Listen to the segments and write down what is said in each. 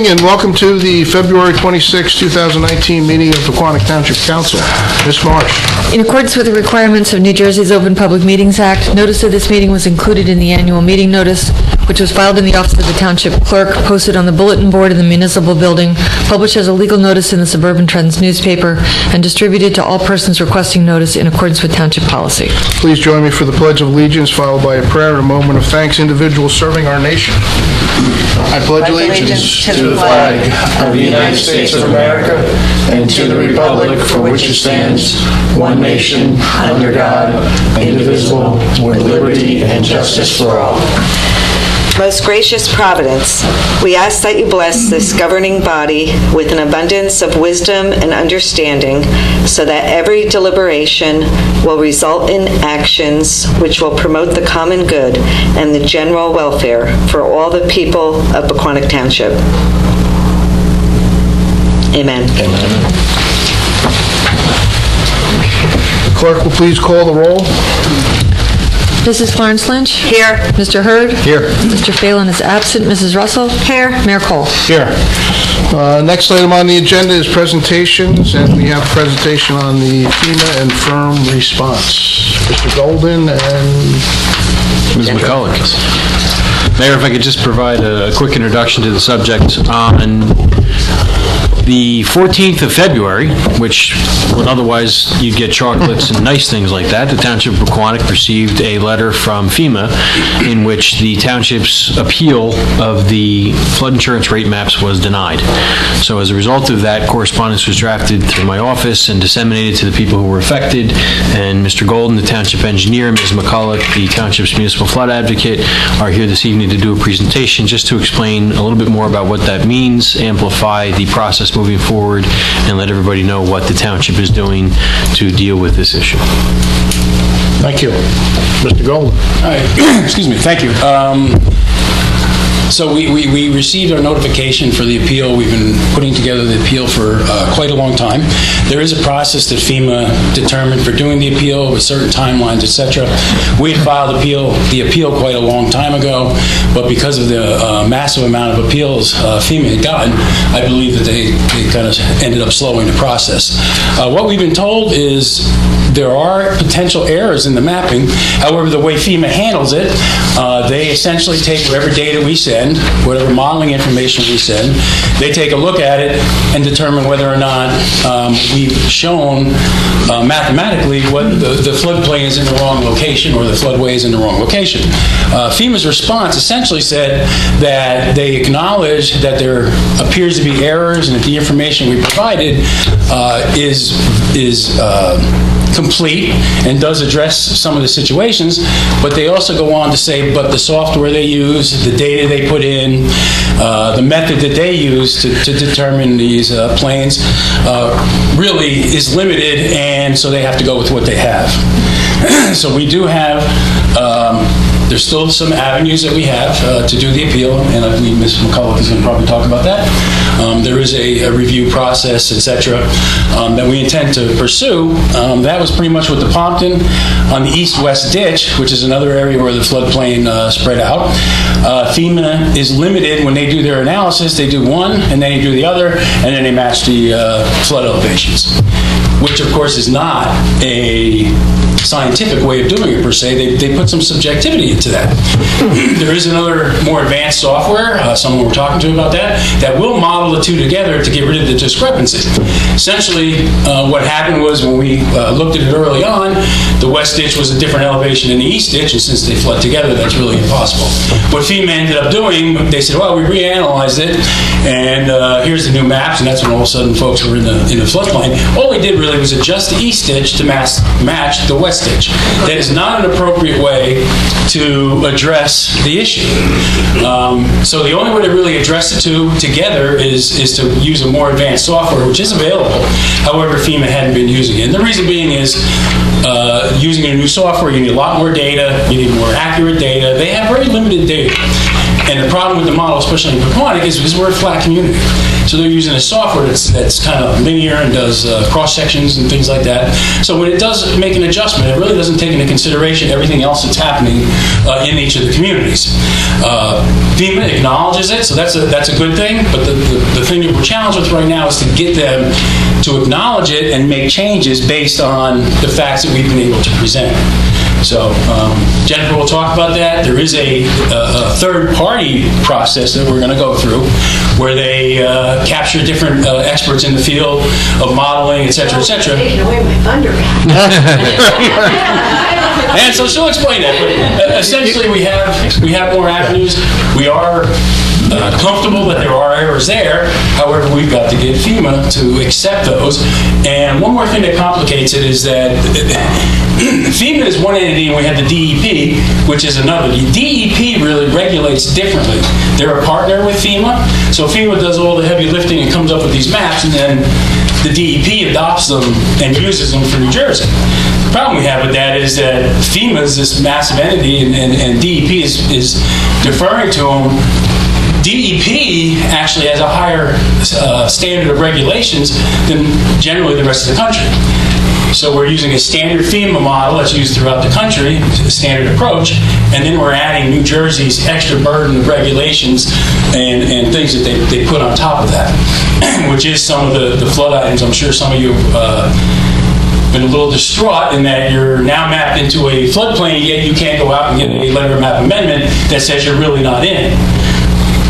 evening and welcome to the February 26, 2019 meeting of Pequannock Township Council. Ms. Marsh. In accordance with the requirements of New Jersey's Open Public Meetings Act, notice of this meeting was included in the annual meeting notice, which was filed in the office of the Township Clerk, posted on the bulletin board in the municipal building, published as a legal notice in the Suburban Trends newspaper, and distributed to all persons requesting notice in accordance with Township policy. Please join me for the Pledge of Allegiance, followed by a prayer and a moment of thanks. Individuals serving our nation. I pledge allegiance to the flag of the United States of America and to the republic for which it stands, one nation, under God, indivisible, with liberty and justice for all. Most gracious Providence, we ask that you bless this governing body with an abundance of wisdom and understanding so that every deliberation will result in actions which will promote the common good and the general welfare for all the people of Pequannock Township. Amen. Amen. The clerk will please call the roll. Mrs. Florence Lynch? Here. Mr. Hurd? Here. Mr. Phelan is absent. Mrs. Russell? Here. Mayor Cole? Here. Next item on the agenda is presentations, and we have a presentation on the FEMA and firm response. Mr. Golden and Ms. McCulloch. Mayor, if I could just provide a quick introduction to the subject. On the 14th of February, which would otherwise you'd get chocolates and nice things like that, the Township of Pequannock received a letter from FEMA in which the Township's appeal of the flood insurance rate maps was denied. So as a result of that, correspondence was drafted through my office and disseminated to the people who were affected, and Mr. Golden, the Township Engineer, Ms. McCulloch, the Township's Municipal Flood Advocate, are here this evening to do a presentation just to explain a little bit more about what that means, amplify the process moving forward, and let everybody know what the township is doing to deal with this issue. thank you. Mr. Golden. Hi. Excuse me. Thank you. So we received our notification for the appeal. We've been putting together the appeal for quite a long time. There is a process that FEMA determined for doing the appeal with certain timelines, etc. We had filed the appeal quite a long time ago, but because of the massive amount of appeals FEMA had gotten, I believe that they kind of ended up slowing the process. What we've been told is there are potential errors in the mapping. However, the way FEMA handles it, they essentially take whatever data we send, whatever modeling information we send, they take a look at it and determine whether or not we've shown mathematically what the floodplain is in the wrong location or the floodway is in the wrong location. FEMA's response essentially said that they acknowledge that there appears to be errors and that the information we provided is complete and does address some of the situations, but they also go on to say, but the software they use, the data they put in, the method that they use to determine these planes really is limited, and so they have to go with what they have. So we do have there's still some avenues that we have to do the appeal, and I believe Ms. McCulloch is going to probably talk about that. There is a review process, etc., that we intend to pursue. That was pretty much with the Pompton on the east-west ditch, which is another area where the floodplain spread out. FEMA is limited when they do their analysis. They do one, and then they do the other, and then they match the flood elevations, which, of course, is not a scientific way of doing it per se. They put some subjectivity into that. There is another more advanced software, someone we're talking to about that will model the two together to get rid of the discrepancy. Essentially, what happened was when we looked at it early on, the west ditch was a different elevation than the east ditch, and since they flood together, that's really impossible. What FEMA ended up doing, they said, well, we reanalyzed it, and here's the new maps, and that's when all of a sudden folks were in the floodplain. All we did really was adjust the east ditch to match the west ditch. That is not an appropriate way to address the issue. So the only way to really address the two together is to use a more advanced software, which is available. However, FEMA hadn't been using it. And the reason being is using a new software, you need a lot more data, you need more accurate data. They have very limited data. And the problem with the model, especially in Pequannock, is we're a flat community. So they're using a software that's kind of linear and does cross-sections and things like that. So when it does make an adjustment, it really doesn't take into consideration everything else that's happening in each of the communities. FEMA acknowledges it, so that's a good thing, but the thing that we're challenged with right now is to get them to acknowledge it and make changes based on the facts that we've been able to present. So Jennifer will talk about that. There is a third-party process that we're going to go through where they capture different experts in the field of modeling, et cetera, et cetera. Taking away my thunder. And so she'll explain that. But essentially, we have more avenues. We are comfortable that there are errors there. However, we've got to get FEMA to accept those. And one more thing that complicates it is that FEMA is one entity, and we have the DEP, which is another. The DEP really regulates differently. They're a partner with FEMA, so FEMA does all the heavy lifting and comes up with these maps, and then the DEP adopts them and uses them for New Jersey. The problem we have with that is that FEMA is this massive entity, and DEP is deferring to them. DEP actually has a higher standard of regulations than generally the rest of the country. So we're using a standard FEMA model that's used throughout the country, a standard approach, and then we're adding New Jersey's extra burden of regulations and things that they put on top of that, which is some of the flood items. I'm sure some of you been a little distraught in that you're now mapped into a floodplain, yet you can't go out and get a letter of map amendment that says you're really not in.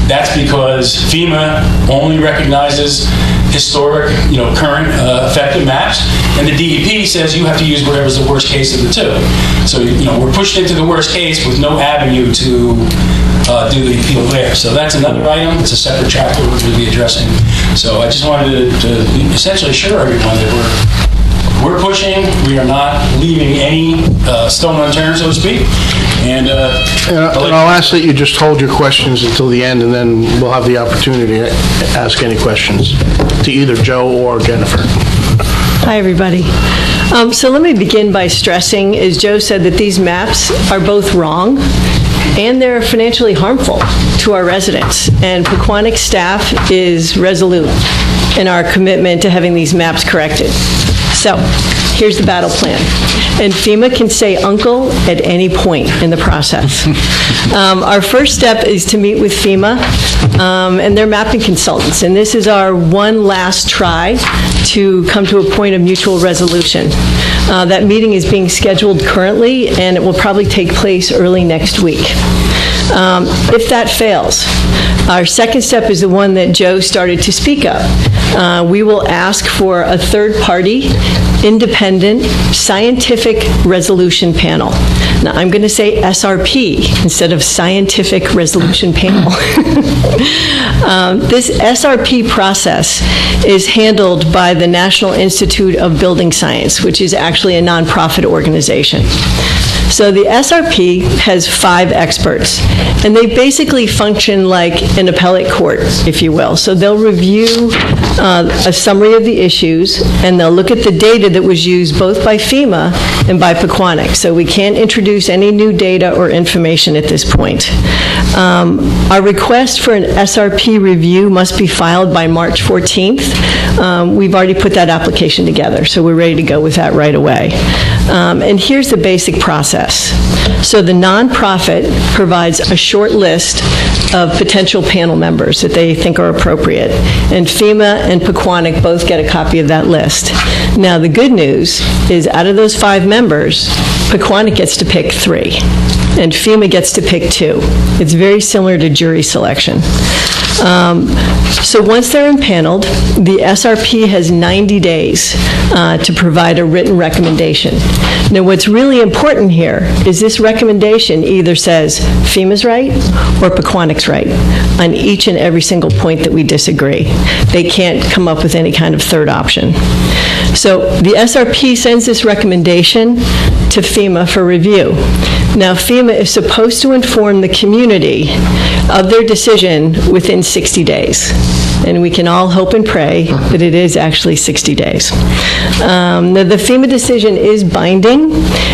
That's because FEMA only recognizes historic, current effective maps, and the DEP says you have to use whatever's the worst case of the two. So, we're pushed into the worst case with no avenue to do the appeal there. So that's another item. It's a separate chapter which we'll be addressing. So I just wanted to essentially assure everyone that we're pushing. We are not leaving any stone unturned, so to speak. And I'll ask that you just hold your questions until the end, and then we'll have the opportunity to ask any questions to either Joe or Jennifer. Hi, everybody. So let me begin by stressing, as Joe said, that these maps are both wrong and they're financially harmful to our residents. And Pequannock staff is resolute in our commitment to having these maps corrected. So here's the battle plan. And FEMA can say uncle at any point in the process. Our first step is to meet with FEMA and their mapping consultants. And this is our one last try to come to a point of mutual resolution. That meeting is being scheduled currently, and it will probably take place early next week. If that fails, our second step is the one that Joe started to speak of. We will ask for a third-party, independent, scientific resolution panel. Now, I'm going to say SRP instead of Scientific Resolution Panel. This SRP process is handled by the National Institute of Building Science, which is actually a nonprofit organization. So the SRP has 5 experts, and they basically function like an appellate court, if you will. So they'll review a summary of the issues, and they'll look at the data that was used both by FEMA and by Pequannock. So we can't introduce any new data or information at this point. Our request for an SRP review must be filed by March 14th. We've already put that application together, so we're ready to go with that right away. And here's the basic process. So the nonprofit provides a short list of potential panel members that they think are appropriate, and FEMA and Pequannock both get a copy of that list. Now, the good news is out of those 5 members, Pequannock gets to pick 3, and FEMA gets to pick 2. It's very similar to jury selection. So once they're impaneled, the SRP has 90 days to provide a written recommendation. Now, what's really important here is this recommendation either says FEMA's right or Pequannock's right on each and every single point that we disagree. They can't come up with any kind of third option. So the SRP sends this recommendation to FEMA for review. Now, FEMA FEMA is supposed to inform the community of their decision within 60 days. And we can all hope and pray that it is actually 60 days. The FEMA decision is binding,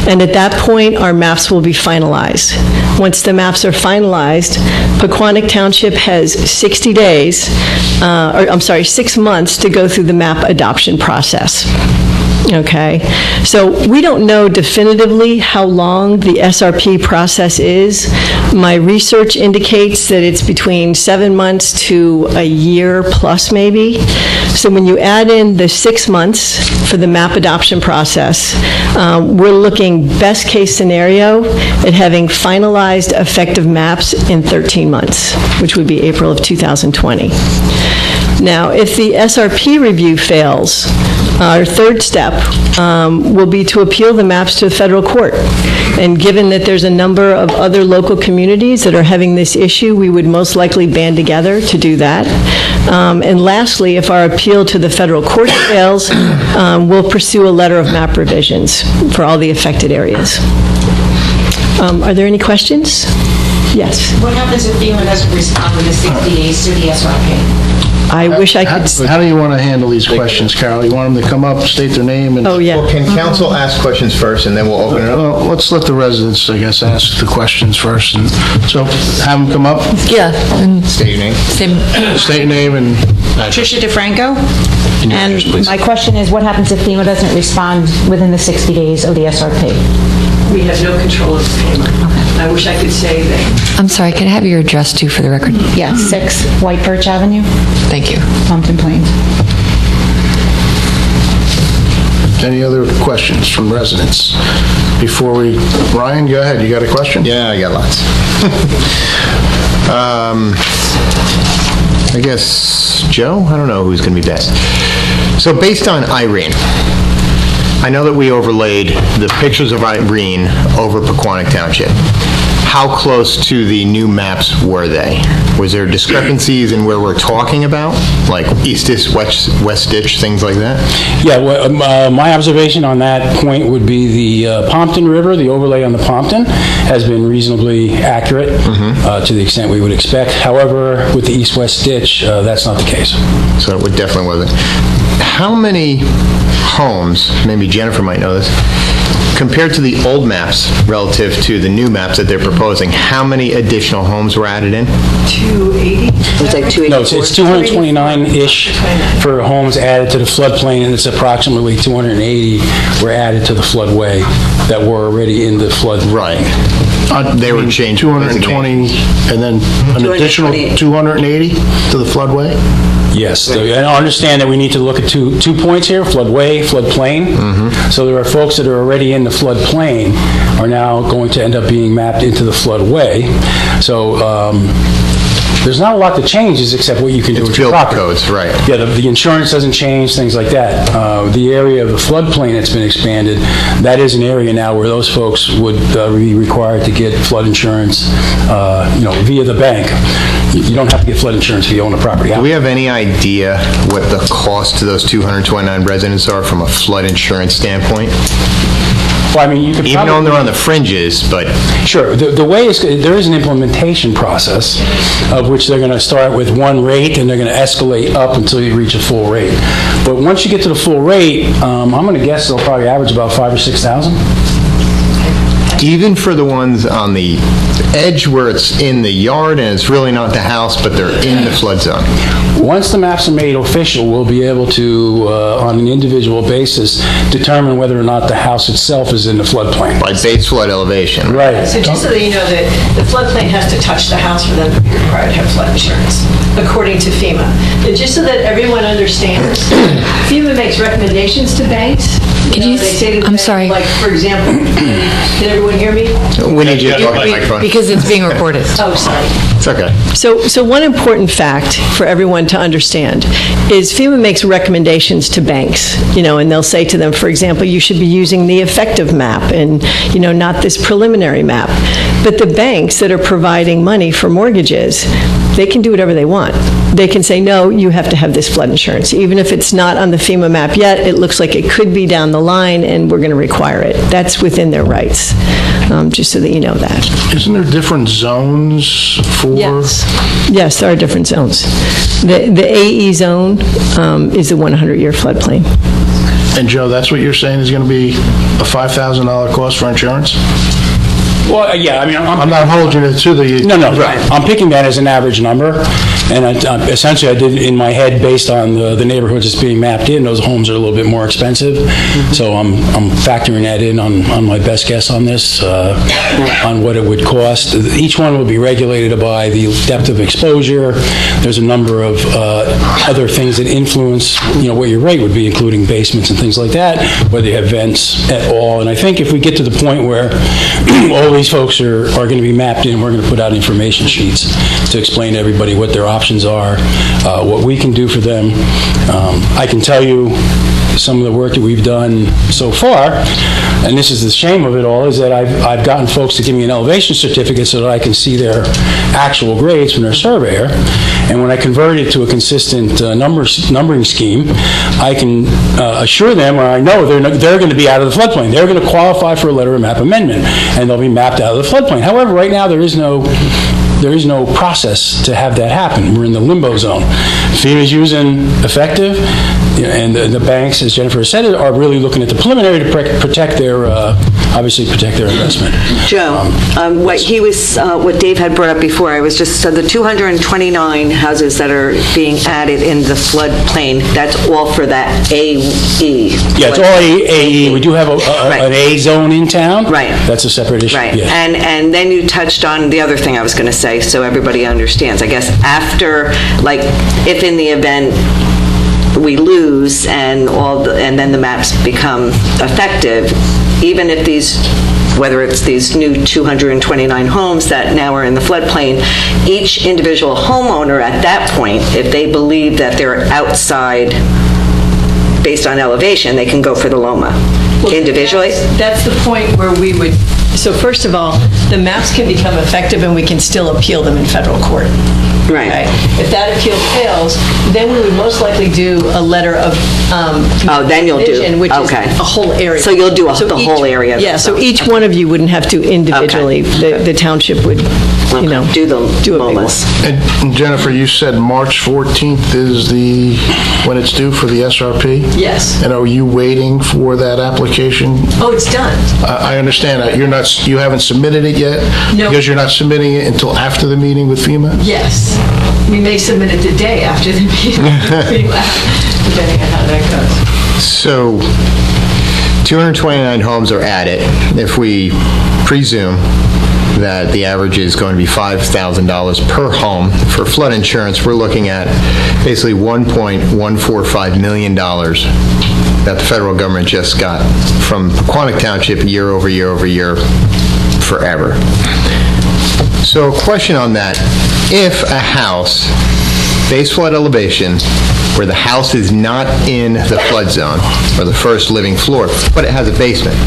and at that point, our maps will be finalized. Once the maps are finalized, Pequannock Township has 60 days, 6 months to go through the map adoption process. Okay, so we don't know definitively how long the SRP process is. My research indicates that it's between 7 months to a year plus maybe. So when you add in the 6 months for the map adoption process, we're looking best case scenario at having finalized effective maps in 13 months, which would be April of 2020. Now, if the SRP review fails, our third step will be to appeal the maps to the federal court. And given that there's a number of other local communities that are having this issue, we would most likely band together to do that. And lastly, if our appeal to the federal court fails, we'll pursue a letter of map revisions for all the affected areas. Are there any questions? Yes. What happens if FEMA doesn't respond within 60 days to the SRP? I wish I could... How do you want to handle these questions, Carol? You want them to come up, state their name, and... Oh, yeah. Well, can council ask questions first, and then we'll open it up? Well, let's let the residents, I guess, ask the questions first, and so have them come up, Yeah, and State your name. state your name, and Tricia DeFranco. And your And address, please. my question is, what happens if FEMA doesn't respond within the 60 days of the SRP? We have no control of FEMA. I wish I could say that. I'm sorry, can I have your address too for the record? Yeah, 6 White Birch Avenue, Thank you. Plumpton Plains. any other questions from residents? Before we, Ryan, go ahead, you got a question? Yeah, I got lots. I guess Joe? I don't know who's going to be best. So based on Irene, I know that we overlaid the pictures of Irene over Pequannock Township. How close to the new maps were they? Was there discrepancies in where we're talking about? Like east ditch, west ditch, things like that? Yeah, well, my observation on that point would be the Pompton River, the overlay on the Pompton, has been reasonably accurate to the extent we would expect. However, with the east-west ditch, that's not the case. So it definitely wasn't. How many homes, maybe Jennifer might know this, compared to the old maps relative to the new maps that they're proposing, how many additional homes were added in? 280? It's like 284. No, it's 229-ish for homes added to the floodplain, and it's approximately 280 were added to the floodway that were already in the flood. Right. They were changed. 220, and then an additional 280 to the floodway? Yes, so I understand that we need to look at two points here, floodway, floodplain. So there are folks that are already in the floodplain are now going to end up being mapped into the floodway. So there's not a lot that changes except what you can do with your Field property. codes, right. Yeah, the insurance doesn't change, things like that. The area of the floodplain that's been expanded, that is an area now where those folks would be required to get flood insurance, via the bank. You don't have to get flood insurance if you own a property. Do we have any idea what the cost to those 229 residents are from a flood insurance standpoint? Well, I mean, you could Even though probably... they're on the fringes, but... Sure. The way is, there is an implementation process of which they're going to start with one rate and they're going to escalate up until you reach a full rate. But once you get to the full rate, I'm going to guess they'll probably average about $5,000 or $6,000. Even for the ones on the edge where it's in the yard and it's really not the house, but they're in the flood zone? Once the maps are made official, we'll be able to, on an individual basis, determine whether or not the house itself is in the floodplain. By base flood elevation? Right. So just so that you know that the floodplain has to touch the house for them to be required to have flood insurance, according to FEMA. And just so that everyone understands, FEMA makes recommendations to banks. Could you- They say to the I'm bank, sorry. Like, for example, can everyone hear me? We need you to talk to the microphone. Because it's being recorded. Oh, sorry. It's okay. So one important fact for everyone to understand is FEMA makes recommendations to banks, and they'll say to them, for example, you should be using the effective map and, not this preliminary map. But the banks that are providing money for mortgages, they can do whatever they want. They can say, no, you have to have this flood insurance. Even if it's not on the FEMA map yet, it looks like it could be down the line, and we're going to require it. That's within their rights, just so that you know that. Isn't there different zones for? Yes, there are different zones. The AE zone is the 100-year floodplain. And Joe, that's what you're saying is going to be a $5,000 cost for insurance? Well, yeah, I mean, I'm not holding it to the... No, I'm picking that as an average number, and essentially I did it in my head based on the neighborhoods that's being mapped in. Those homes are a little bit more expensive, so I'm factoring that in on my best guess on this, on what it would cost. Each one will be regulated by the depth of exposure. There's a number of other things that influence, what your rate would be, including basements and things like that, whether you have vents at all. And I think if we get to the point where all these folks are going to be mapped in, we're going to put out information sheets to explain to everybody what their options are, what we can do for them. I can tell you some of the work that we've done so far, and this is the shame of it all, is that I've gotten folks to give me an elevation certificate so that I can see their actual grades from their surveyor, and when I convert it to a consistent numbering scheme, I can assure them, or I know they're going to be out of the floodplain. They're going to qualify for a letter of map amendment, and they'll be mapped out of the floodplain. However, right now there is no process to have that happen. We're in the limbo zone. FEMA's using effective, and the banks, as Jennifer said, are really looking at the preliminary to protect their, obviously protect their investment. Joe, what Dave had brought up before, I was just, so the 229 houses that are being added in the floodplain, that's all for that AE? Yeah, it's all AE. We do have an A zone in town. Right. That's a separate issue. Right. Yeah. And then you touched on the other thing I was going to say, so everybody understands. I guess after, like, if in the event we lose and then the maps become effective, even if whether it's these new 229 homes that now are in the floodplain, each individual homeowner at that point, if they believe that they're outside based on elevation, they can go for the LOMA individually? That's the point where we would, so first of all, the maps can become effective and we can still appeal them in federal court. Right. If that appeal fails, then we would most likely do a letter of then you'll do, which is a whole area. So you'll do the whole area. Yeah, so each one of you wouldn't have to individually, the township would, do a LOMAs. And Jennifer, you said March 14th is when it's due for the SRP? Yes. And are you waiting for that application? Oh, it's done. I understand that. You haven't submitted it yet? No. Because you're not submitting it until after the meeting with FEMA? Yes. We may submit it the day after the meeting, depending on how that goes. So 229 homes are added. If we presume that the average is going to be $5,000 per home for flood insurance, we're looking at basically $1.145 million that the federal government just got from Pequannock Township year over year over year forever. So a question on that: if a house, base flood elevation, where the house is not in the flood zone or the first living floor, but it has a basement,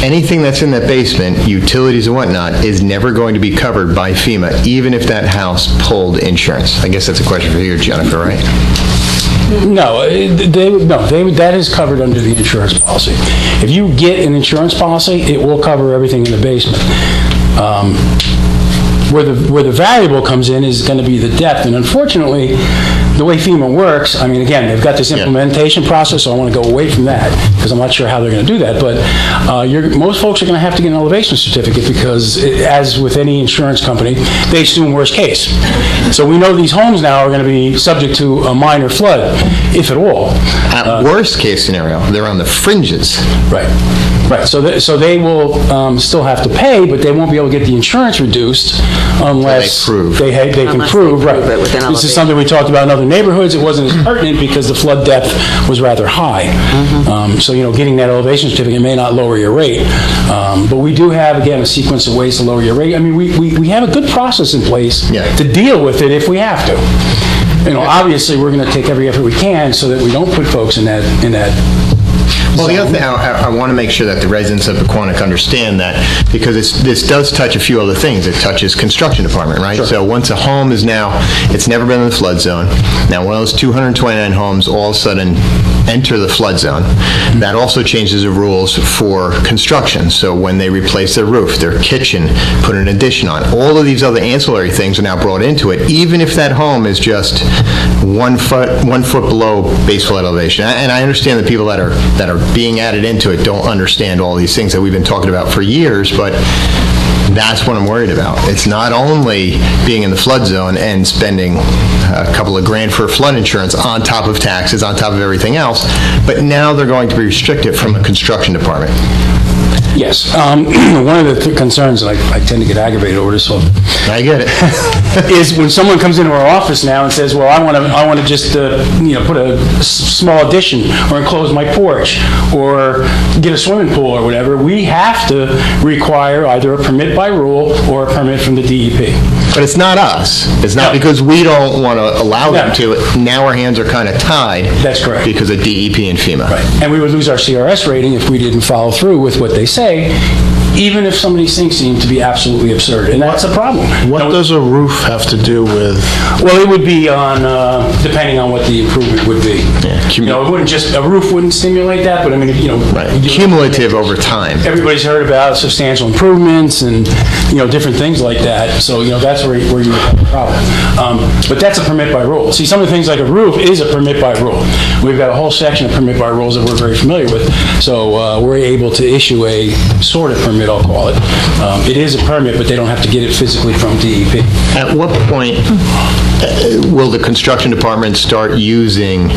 anything that's in that basement, utilities and whatnot, is never going to be covered by FEMA, even if that house pulled insurance. I guess that's a question for you, Jennifer, right? No, that is covered under the insurance policy. If you get an insurance policy, it will cover everything in the basement. Where the variable comes in is going to be the depth, and unfortunately, the way FEMA works, I mean, again, they've got this implementation process, so I want to go away from that, because I'm not sure how they're going to do that, but most folks are going to have to get an elevation certificate, because as with any insurance company, they assume worst case. So we know these homes now are going to be subject to a minor flood, if at all. At worst case scenario, they're on the fringes. Right. So they will still have to pay, but they won't be able to get the insurance reduced unless they can prove. Right. This is something we talked about in other neighborhoods. It wasn't as pertinent because the flood depth was rather high. So getting that elevation certificate may not lower your rate, but we do have, again, a sequence of ways to lower your rate. I mean, we have a good process in place to deal with it if we have to. Obviously, we're going to take every effort we can so that we don't put folks in that Well, the other thing, I want to make sure that the residents of Pequannock understand that, because this does touch a few other things. It touches construction department, right? So once a home is now, it's never been in the flood zone. Now, one of those 229 homes all of a sudden enter the flood zone. That also changes the rules for construction. So when they replace their roof, their kitchen, put an addition on, all of these other ancillary things are now brought into it, even if that home is just 1 foot below base flood elevation. And I understand the people that are being added into it don't understand all these things that we've been talking about for years, but that's what I'm worried about. It's not only being in the flood zone and spending a couple of grand for flood insurance on top of taxes, on top of everything else, but now they're going to be restricted from the construction department. Yes. One of the concerns, and I tend to get aggravated over this one, I get it. is when someone comes into our office now and says, well, I want to just put a small addition or enclose my porch or get a swimming pool or whatever, we have to require either a permit by rule or a permit from the DEP. But it's not us. It's not because we don't want to allow them to. Now our hands are kind of tied. That's correct. Because of DEP and FEMA. Right. And we would lose our CRS rating if we didn't follow through with what they say, even if some of these things seem to be absolutely absurd. And that's a problem. What does a roof have to do with? Well, it would be on, depending on what the improvement would be. Yeah. It wouldn't just, a roof wouldn't stimulate that, but I mean, Right. Cumulative over time. Everybody's heard about substantial improvements and, different things like that. So, that's where you have a problem. But that's a permit by rule. See, some of the things like a roof is a permit by rule. We've got a whole section of permit by rules that we're very familiar with. So we're able to issue a sort of permit, I'll call it. It is a permit, but they don't have to get it physically from DEP. At what point will the construction department start using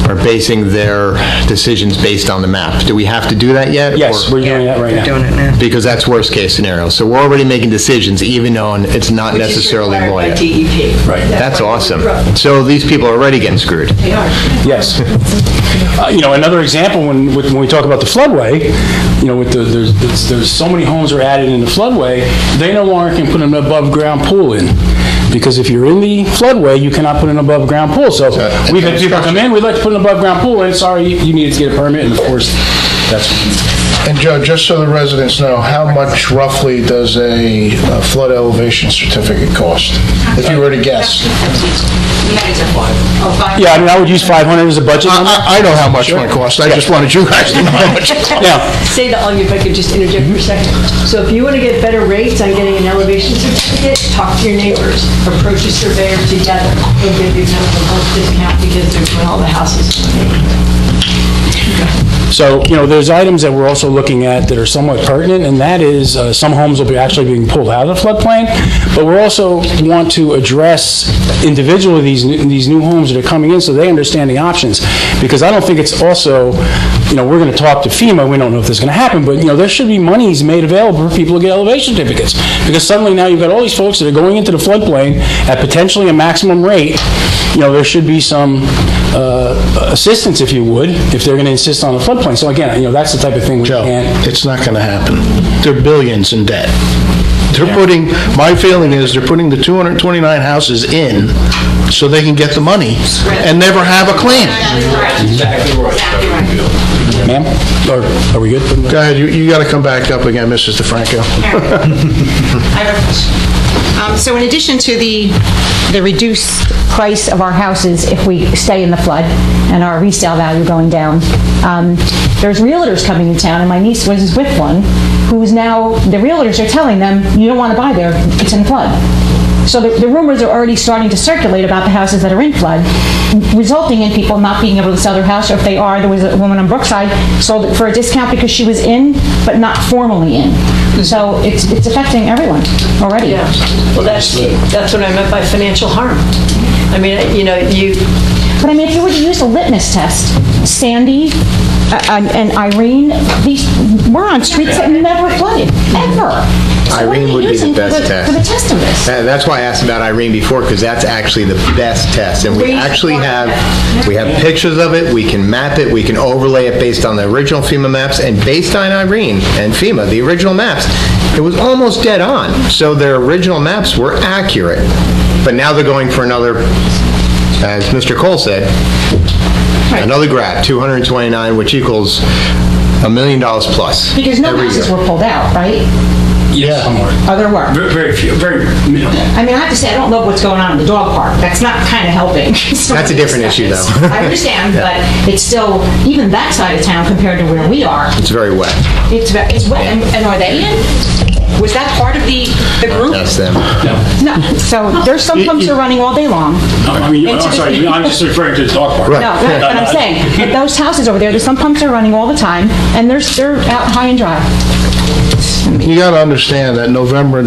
or basing their decisions based on the map? Do we have to do that yet? Yes, we're doing that right now. Doing it now. Because that's worst case scenario. So we're already making decisions even on it's not necessarily law yet. DEP. Right. That's awesome. So these people are already getting screwed. They are. Yes. Another example, when we talk about the floodway, there's so many homes are added in the floodway, they no longer can put an above-ground pool in. Because if you're in the floodway, you cannot put an above-ground pool. So we've had people come in, we'd like to put an above-ground pool in, sorry, you needed to get a permit, and of course, that's... And Joe, just so the residents know, how much roughly does a flood elevation certificate cost? If you were to guess. Yeah, I would use 500 as a budget number. I know how much one costs. I just wanted you guys to know how much. Yeah. Say that, if I could just interject for a second. So if you want to get better rates on getting an elevation certificate, talk to your neighbors, approach a surveyor together. They'll give you kind of a bulk discount because they're doing all the houses. So, there's items that we're also looking at that are somewhat pertinent, and that is some homes will be actually being pulled out of the floodplain, but we also want to address individually these new homes that are coming in so they understand the options. Because I don't think it's also, we're going to talk to FEMA, we don't know if this is going to happen, but, there should be monies made available for people to get elevation certificates. Because suddenly now you've got all these folks that are going into the floodplain at potentially a maximum rate. There should be some assistance, if you would, if they're going to insist on a floodplain. So again, that's the type of thing we can't... It's not going to happen. They're billions in debt. My feeling is they're putting the 229 houses in so they can get the money and never have a claim. Exactly right. Ma'am? Are we good? Go ahead, you got to come back up again, Mrs. DeFranco. I have a question. So in addition to the reduced price of our houses if we stay in the flood and our resale value going down, there's realtors coming in town, and my niece was with one, who's now, the realtors are telling them, you don't want to buy there, it's in flood. So the rumors are already starting to circulate about the houses that are in flood, resulting in people not being able to sell their house, or if they are, there was a woman on Brookside sold it for a discount because she was in, but not formally in. So it's affecting everyone already. Yeah. Well, that's what I meant by financial harm. I mean, But I mean, if you were to use a litmus test, Sandy and Irene, we're on streets that never flooded, ever. So Irene would be the best test. For the test of this. That's why I asked about Irene before, because that's actually the best test. And we actually have pictures of it, we can map it, we can overlay it based on the original FEMA maps, and based on Irene and FEMA, the original maps, it was almost dead on. So their original maps were accurate. But now they're going for another, as Mr. Cole said, Another grab, 229, which equals $1 million plus. Because no every houses year. were pulled out, right? Yes, somewhere. Oh, there were. Very few, very minimal. I mean, I have to say, I don't love what's going on in the dog park. That's not kind of helping. That's a different issue, though. I understand, but it's still, even that side of town compared to where we are, It's very wet. it's wet. And are they in? Was that part of the group? That's them. No. So there's some pumps are running all day long. I mean, I'm sorry, I'm just referring to the dog park. Right. No, that's what I'm saying. But those houses over there's some pumps are running all the time, and they're out high and dry. You got to understand that November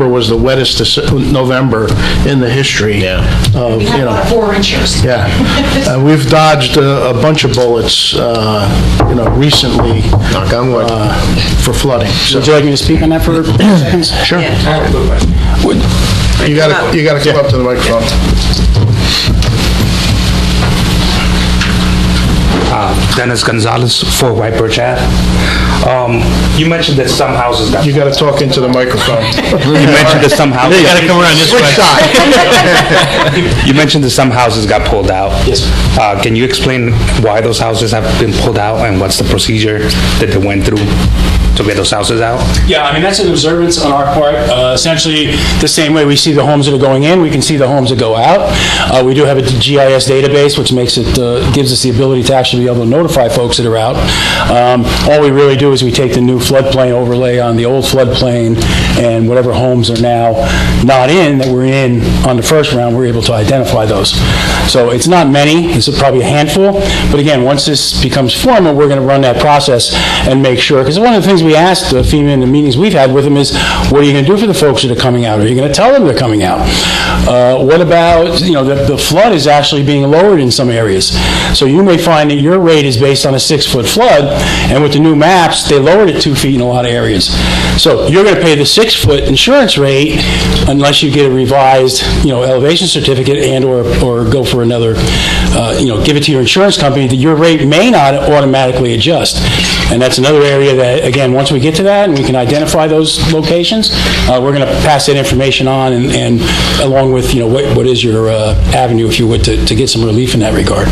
was the wettest November in the history of, We had about 4 inches. Yeah. We've dodged a bunch of bullets, recently Knock on wood. for flooding. So Would you like me to speak on that for seconds? Sure. I have a quick question. You got to come up to the microphone. Dennis Gonzalez, 4 White Birch Ave. You mentioned that some houses got... You got to talk into the microphone. You mentioned that some houses... You gotta come around this way. You mentioned that some houses got pulled out. Yes. Can you explain why those houses have been pulled out and what's the procedure that they went through to get those houses out? Yeah, I mean, that's an observance on our part. Essentially, the same way we see the homes that are going in, we can see the homes that go out. We do have a GIS database, which makes it, gives us the ability to actually be able to notify folks that are out. All we really do is we take the new floodplain overlay on the old floodplain, and whatever homes are now not in, that were in on the first round, we're able to identify those. So it's not many, it's probably a handful, but again, once this becomes formal, we're going to run that process and make sure, because one of the things we asked FEMA in the meetings we've had with them is, what are you going to do for the folks that are coming out? Are you going to tell them they're coming out? What about, the flood is actually being lowered in some areas. So you may find that your rate is based on a 6-foot flood, and with the new maps, they lowered it 2 feet in a lot of areas. So you're going to pay the 6-foot insurance rate unless you get a revised, elevation certificate and or go for another, give it to your insurance company, that your rate may not automatically adjust. And that's another area that, again, once we get to that and we can identify those locations, we're going to pass that information on and along with, what is your avenue, if you would, to get some relief in that regard.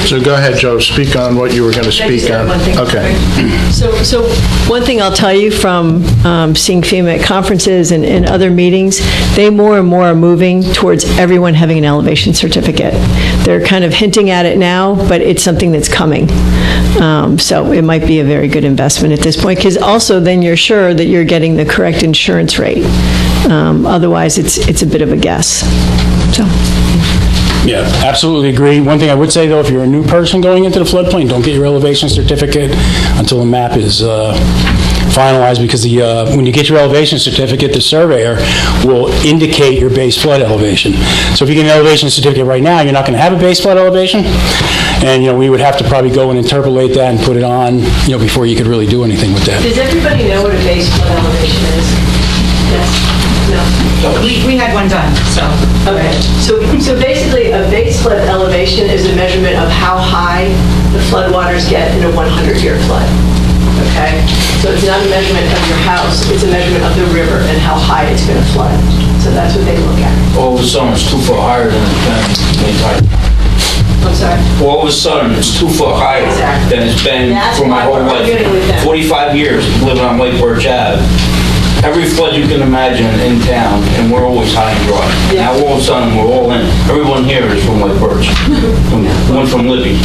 So go ahead, Joe, speak on what you were going to speak on. Okay. So one thing I'll tell you from seeing FEMA at conferences and other meetings, they more and more are moving towards everyone having an elevation certificate. They're kind of hinting at it now, but it's something that's coming. So it might be a very good investment at this point, because also then you're sure that you're getting the correct insurance rate. Otherwise, it's a bit of a guess. So. Yeah, absolutely agree. One thing I would say, though, if you're a new person going into the floodplain, don't get your elevation certificate until the map is finalized, because when you get your elevation certificate, the surveyor will indicate your base flood elevation. So if you get an elevation certificate right now, you're not going to have a base flood elevation, and we would have to probably go and interpolate that and put it on, before you could really do anything with that. Does everybody know what a base flood elevation is? Yes? No? We had one done, so. Okay, so basically, a base flood elevation is a measurement of how high the floodwaters get in a 100-year flood, okay? So it's not a measurement of your house, it's a measurement of the river and how high it's going to flood. So that's what they look at. All of a sudden, it's 2 foot higher than it's been. I'm sorry? All of a sudden, it's 2 foot higher Exactly. than it's been That's for my why whole we're getting with life. that. 45 years living on White Birch Ave. Every flood you can imagine in town, and we're always high and dry. Yeah. Now all of a sudden, we're all in. Everyone here is from White Birch. One from Libby.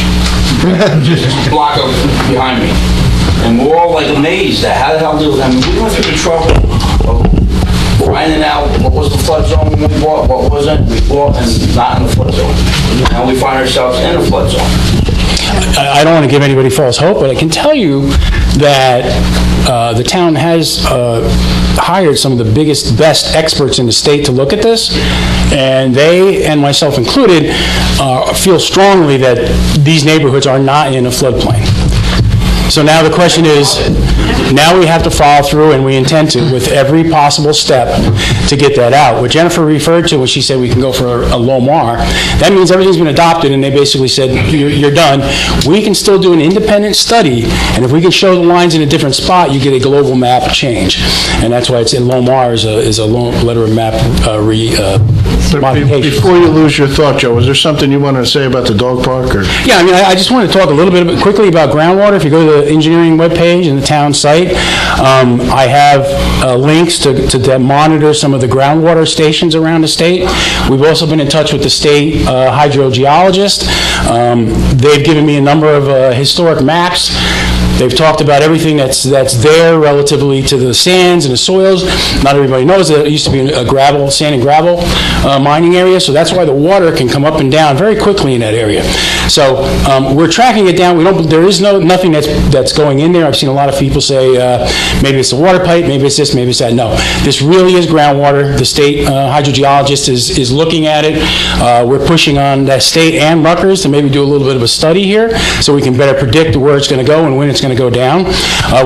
Just a block up behind me. And we're all like amazed at how the hell do, we went through the trouble of finding out what was the flood zone when we bought, what wasn't. We bought and not in the flood zone. Now we find ourselves in the flood zone. I don't want to give anybody false hope, but I can tell you that the town has hired some of the biggest, best experts in the state to look at this, and they, and myself included, feel strongly that these neighborhoods are not in a floodplain. So now the question is, Now we have to follow through, and we intend to, with every possible step to get that out. What Jennifer referred to when she said we can go for a low MAR, that means everything's been adopted, and they basically said, you're done. We can still do an independent study, and if we can show the lines in a different spot, you get a global map change. And that's why it's in low MAR is a low letter of map modification. Before you lose your thought, Joe, was there something you wanted to say about the dog park? Or? Yeah, I mean, I just want to talk a little bit quickly about groundwater. If you go to the engineering webpage and the town site, I have links to monitor some of the groundwater stations around the state. We've also been in touch with the state hydrogeologist. They've given me a number of historic maps. They've talked about everything that's there relatively to the sands and the soils. Not everybody knows that it used to be a sand and gravel mining area, so that's why the water can come up and down very quickly in that area. So we're tracking it down. There is nothing that's going in there. I've seen a lot of people say maybe it's the water pipe, maybe it's this, maybe it's that. No, this really is groundwater. The state hydrogeologist is looking at it. We're pushing on the state and Rutgers to maybe do a little bit of a study here so we can better predict where it's going to go and when it's going to go down.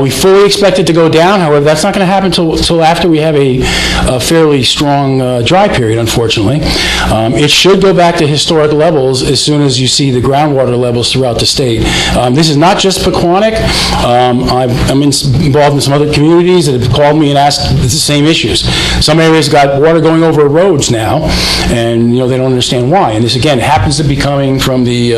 We fully expect it to go down. However, that's not going to happen until after we have a fairly strong dry period, unfortunately. It should go back to historic levels as soon as you see the groundwater levels throughout the state. This is not just Pequannock. I'm involved in some other communities that have called me and asked the same issues. Some areas got water going over roads now, and they don't understand why. And this, again, happens to be coming from the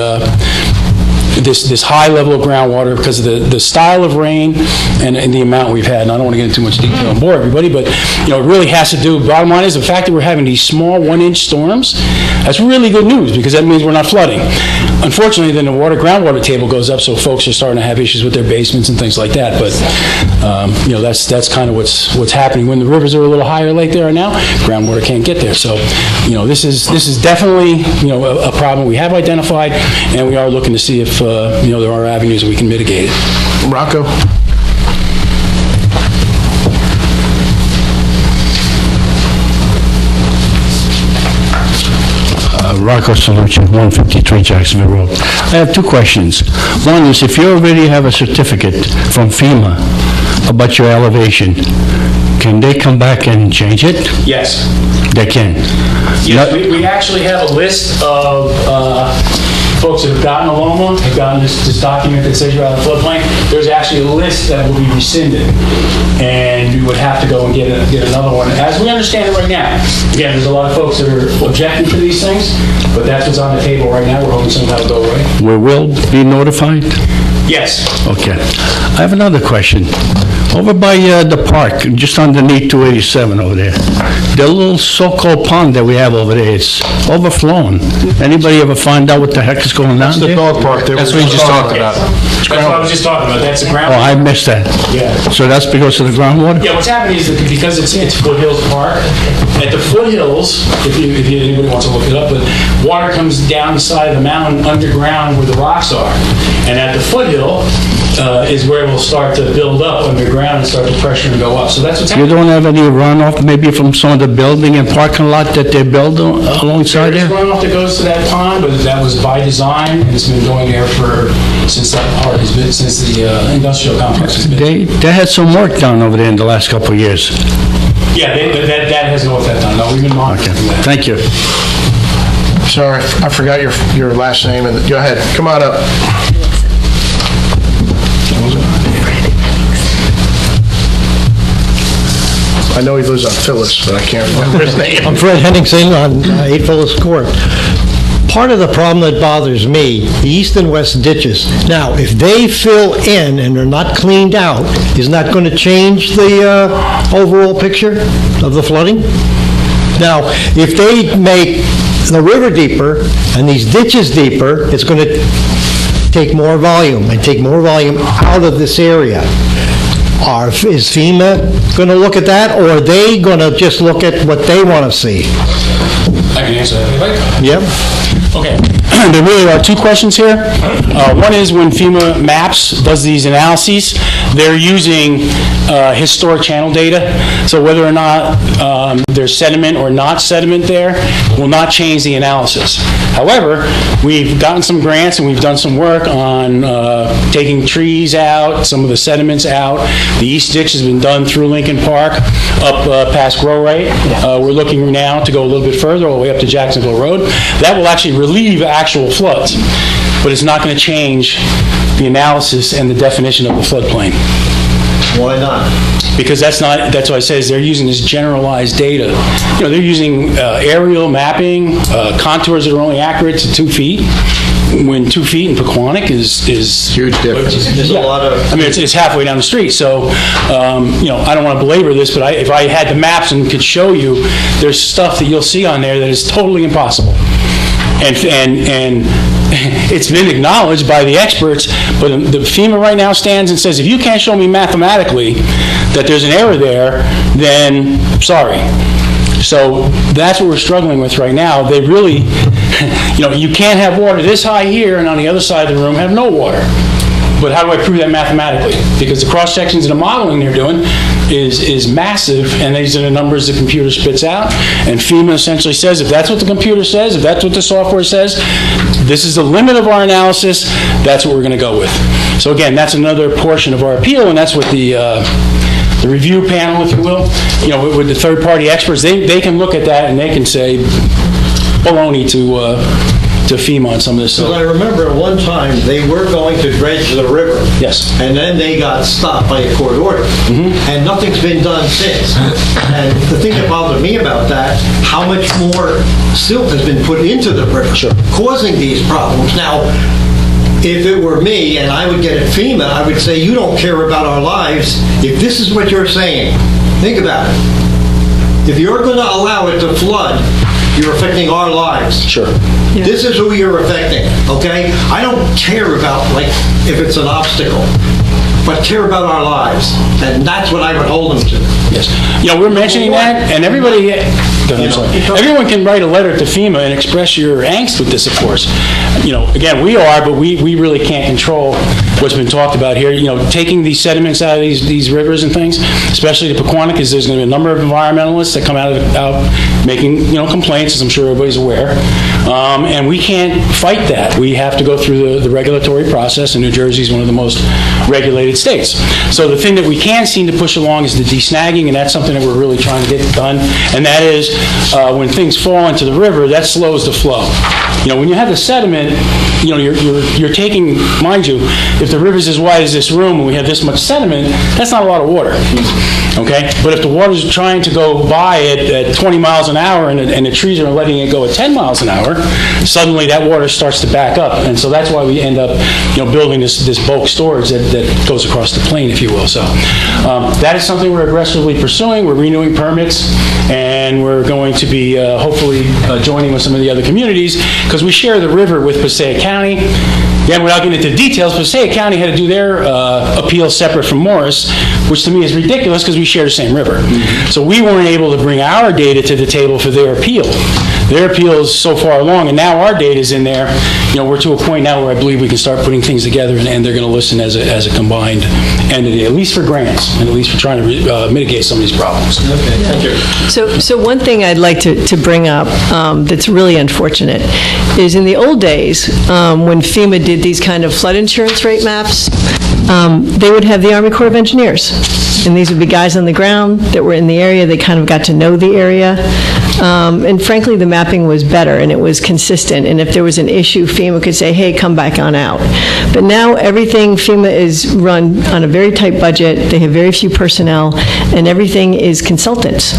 this high level of groundwater because of the style of rain and the amount we've had. And I don't want to get into too much detail and bore everybody, but it really has to do, bottom line is the fact that we're having these small 1-inch storms, that's really good news because that means we're not flooding. Unfortunately, then the groundwater table goes up, so folks are starting to have issues with their basements and things like that. But that's kind of what's happening. When the rivers are a little higher like they are now, groundwater can't get there. So this is definitely a problem we have identified, and we are looking to see if there are avenues that we can mitigate it. Rocco? Rocco Salucci, 153 Jacksonville Road. I have two questions. One is, if you already have a certificate from FEMA about your elevation, can they come back and change it? Yes. They can? Yes, we actually have a list of folks that have gotten a LOMA, have gotten this document that says you're out of floodplain. There's actually a list that will be rescinded, and you would have to go and get another one. As we understand it right now, again, there's a lot of folks that are objecting to these things, but that's what's on the table right now. We're hoping somehow it'll go away. We will be notified? Yes. Okay. I have another question. Over by the park, just underneath 287 over there, the little so-called pond that we have over there, it's overflowing. Anybody ever find out what the heck is going on That's the there? dog park. That's what you just talked about. That's what I was just talking about. That's the ground. Oh, I missed that. Yeah. So that's because of the groundwater? Yeah, what's happening is that because it's Foothills Park, at the foothills, if anybody wants to look it up, but water comes down the side of the mountain underground where the rocks are. And at the foothill is where it will start to build up underground and start to pressure and go up. So that's what's You happening. don't have any runoff maybe from some of the building and parking lot that they build alongside There's there? runoff that goes to that pond, but that was by design, and it's been going there since that part has been, since the industrial complex has been. They had some work done over there in the last couple of years. Yeah, that has no effect on it. No, we've been monitoring that. Thank you. Sorry, I forgot your last name. Go ahead, come on up. I know he lives on Phyllis, but I can't remember his name. I'm Fred Henningsen on 8 Phyllis Court. Part of the problem that bothers me, the east and west ditches. Now, if they fill in and they're not cleaned out, isn't that going to change the overall picture of the flooding? Now, if they make the river deeper and these ditches deeper, it's going to take more volume and take more volume out of this area. Is FEMA going to look at that, or are they going to just look at what they want to see? I can answer that if you like. Yep. Okay, there really are two questions here. One is when FEMA maps does these analyses, they're using historic channel data, so whether or not there's sediment or not sediment there will not change the analysis. However, we've gotten some grants and we've done some work on taking trees out, some of the sediments out. The east ditch has been done through Lincoln Park, up past Grow Right. We're looking now to go a little bit further, all the way up to Jacksonville Road. That will actually relieve actual floods, but it's not going to change the analysis and the definition of the floodplain. Why not? Because that's what I say, is they're using this generalized data. You know, they're using aerial mapping, contours that are only accurate to 2 feet, when 2 feet in Pequannock is Huge difference. There's a lot of... I mean, it's halfway down the street, so, you know, I don't want to belabor this, but if I had the maps and could show you, there's stuff that you'll see on there that is totally impossible. And it's been acknowledged by the experts, but the FEMA right now stands and says, if you can't show me mathematically that there's an error there, then sorry. So that's what we're struggling with right now. They really, you know, you can't have water this high here and on the other side of the room have no water. But how do I prove that mathematically? Because the cross-sections and the modeling they're doing is massive, and these are the numbers the computer spits out. And FEMA essentially says, if that's what the computer says, if that's what the software says, this is the limit of our analysis, that's what we're going to go with. So again, that's another portion of our appeal, and that's what the review panel, if you will, you know, with the third-party experts, they can look at that and they can say baloney to FEMA on some of this stuff. Because I remember at one time, they were going to dredge the river. Yes. And then they got stopped by a court order. And nothing's been done since. And the thing that bothered me about that, how much more silt has been put into the river, causing these problems. Now, if it were me and I would get at FEMA, I would say, you don't care about our lives. If this is what you're saying, think about it. If you're going to allow it to flood, you're affecting our lives. Sure. Yeah. This is who you're affecting, okay? I don't care about, like, if it's an obstacle, but care about our lives. And that's what I would hold them to. Yes. You know, we're mentioning that, and everybody, everyone can write a letter to FEMA and express your angst with this, of course. You know, again, we are, but we really can't control what's been talked about here. You know, taking these sediments out of these rivers and things, especially the Pequannock, because there's going to be a number of environmentalists that come out making, you know, complaints, as I'm sure everybody's aware. And we can't fight that. We have to go through the regulatory process, and New Jersey is one of the most regulated states. So the thing that we can seem to push along is the desnagging, and that's something that we're really trying to get done. And that is, when things fall into the river, that slows the flow. You know, when you have the sediment, you know, you're taking, mind you, if the river's as wide as this room and we have this much sediment, that's not a lot of water. Okay? But if the water's trying to go by at 20 miles an hour and the trees are letting it go at 10 miles an hour, suddenly that water starts to back up. And so that's why we end up, you know, building this bulk storage that goes across the plain, if you will. So that is something we're aggressively pursuing. We're renewing permits, and we're going to be hopefully joining with some of the other communities, because we share the river with Passaic County. Again, without getting into details, Passaic County had to do their appeal separate from Morris, which to me is ridiculous because we share the same river. So we weren't able to bring our data to the table for their appeal. Their appeal is so far along, and now our data is in there. You know, we're to a point now where I believe we can start putting things together, and they're going to listen as a combined entity, at least for grants, and at least for trying to mitigate some of these problems. Okay, thank you. So one thing I'd like to bring up that's really unfortunate is in the old days, when FEMA did these kind of flood insurance rate maps, they would have the Army Corps of Engineers. And these would be guys on the ground that were in the area. They kind of got to know the area. And frankly, the mapping was better and it was consistent. And if there was an issue, FEMA could say, hey, come back on out. But now everything, FEMA is run on a very tight budget. They have very few personnel, and everything is consultants.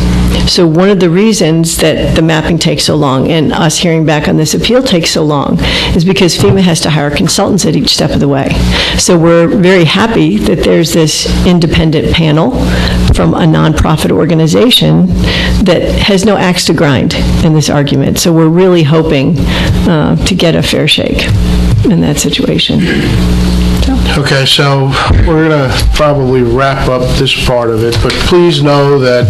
So one of the reasons that the mapping takes so long and us hearing back on this appeal takes so long is because FEMA has to hire consultants at each step of the way. So we're very happy that there's this independent panel from a nonprofit organization that has no axe to grind in this argument. So we're really hoping to get a fair shake in that situation. Okay, so we're going to probably wrap up this part of it, but please know that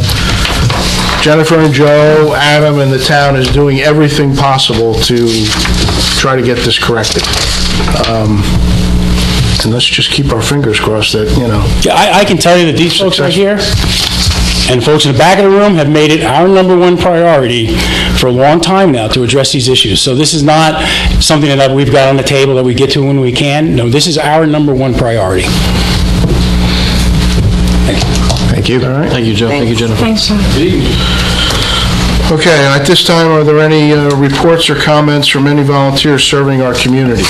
Jennifer and Joe, Adam, and the town is doing everything possible to try to get this corrected. And let's just keep our fingers crossed that, Yeah, I can tell you that these folks right here and folks in the back of the room have made it our number one priority for a long time now to address these issues. So this is not something that we've got on the table that we get to when we can. No, this is our number one priority. Thank you. all right? Thank you, Joe. Thank you, Jennifer. Thanks, John. Okay, at this time, are there any reports or comments from any volunteers serving our community?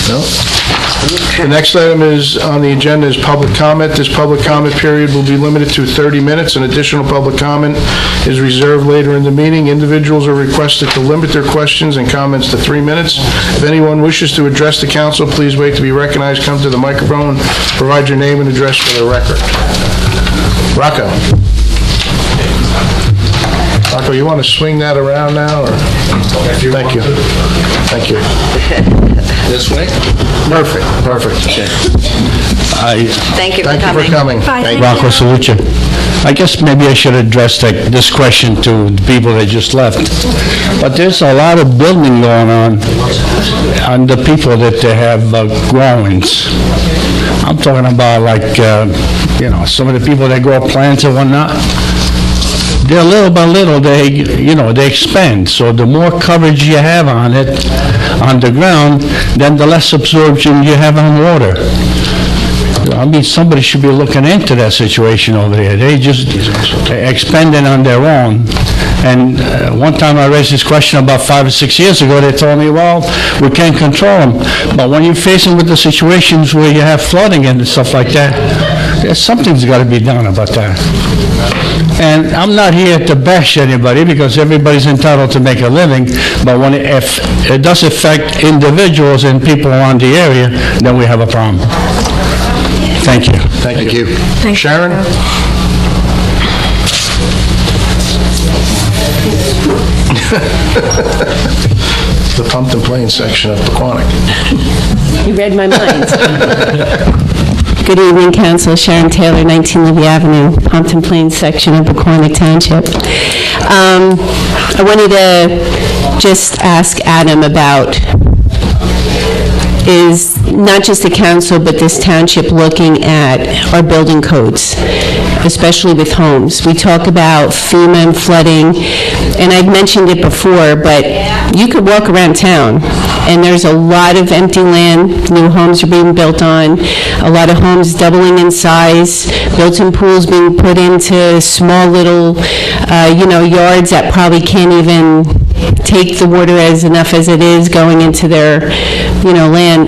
No? The next item is on the agenda is public comment. This public comment period will be limited to 30 minutes. An additional public comment is reserved later in the meeting. Individuals are requested to limit their questions and comments to 3 minutes. If anyone wishes to address the council, please wait to be recognized. Come to the microphone, provide your name and address for the record. Rocco. Rocco, you want to swing that around now, or? Thank you. Thank you. This way? Perfect, perfect. Thank you for Thank you for coming. coming. Rocco Salucci. I guess maybe I should address this question to the people that just left. But there's a lot of building going on the people that they have growings. I'm talking about like, some of the people that grow plants and whatnot. They're little by little, they expand. So the more coverage you have on it, on the ground, then the less absorption you have on water. I mean, somebody should be looking into that situation over there. They just expanding on their own. And one time I raised this question about 5 or 6 years ago. They told me, well, we can't control them. But when you're facing with the situations where you have flooding and stuff like that, something's got to be done about that. And I'm not here to bash anybody because everybody's entitled to make a living, but if it does affect individuals and people around the area, then we have a problem. Thank you. Thank you. Sharon? The Pumpkin Plains section of Pequannock. You read my mind. Good evening, Council. Sharon Taylor, 19 Levy Avenue, Pompton Plains section of Pequannock Township. I wanted to just ask Adam about, is not just the council, but this township looking at our building codes, especially with homes. We talk about FEMA and flooding, and I've mentioned it before, but you could walk around town, and there's a lot of empty land, new homes are being built on, a lot of homes doubling in size, built-in pools being put into small little, yards that probably can't even take the water enough as it is going into their, land.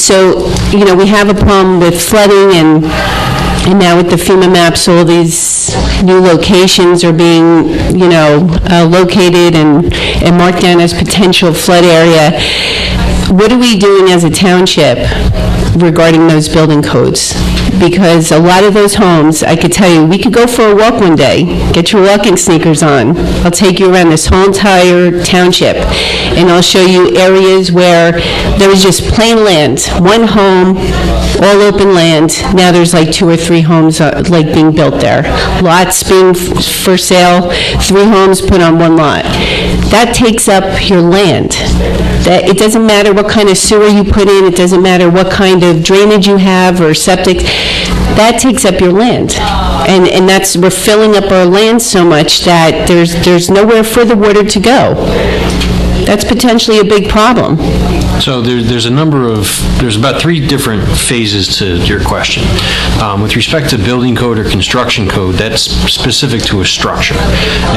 So, we have a problem with flooding, and now with the FEMA maps, all these new locations are being, located and marked down as potential flood area. What are we doing as a township regarding those building codes? Because a lot of those homes, I could tell you, we could go for a walk one day, get your walking sneakers on. I'll take you around this whole entire township, and I'll show you areas where there was just plain land, one home, all open land. Now there's like 2 or 3 homes being built there. Lots being for sale, 3 homes put on 1 lot. That takes up your land. It doesn't matter what kind of sewer you put in, it doesn't matter what kind of drainage you have or septic, that takes up your land. And we're filling up our land so much that there's nowhere for the water to go. That's potentially a big problem. So there's about 3 different phases to your question. With respect to building code or construction code, that's specific to a structure.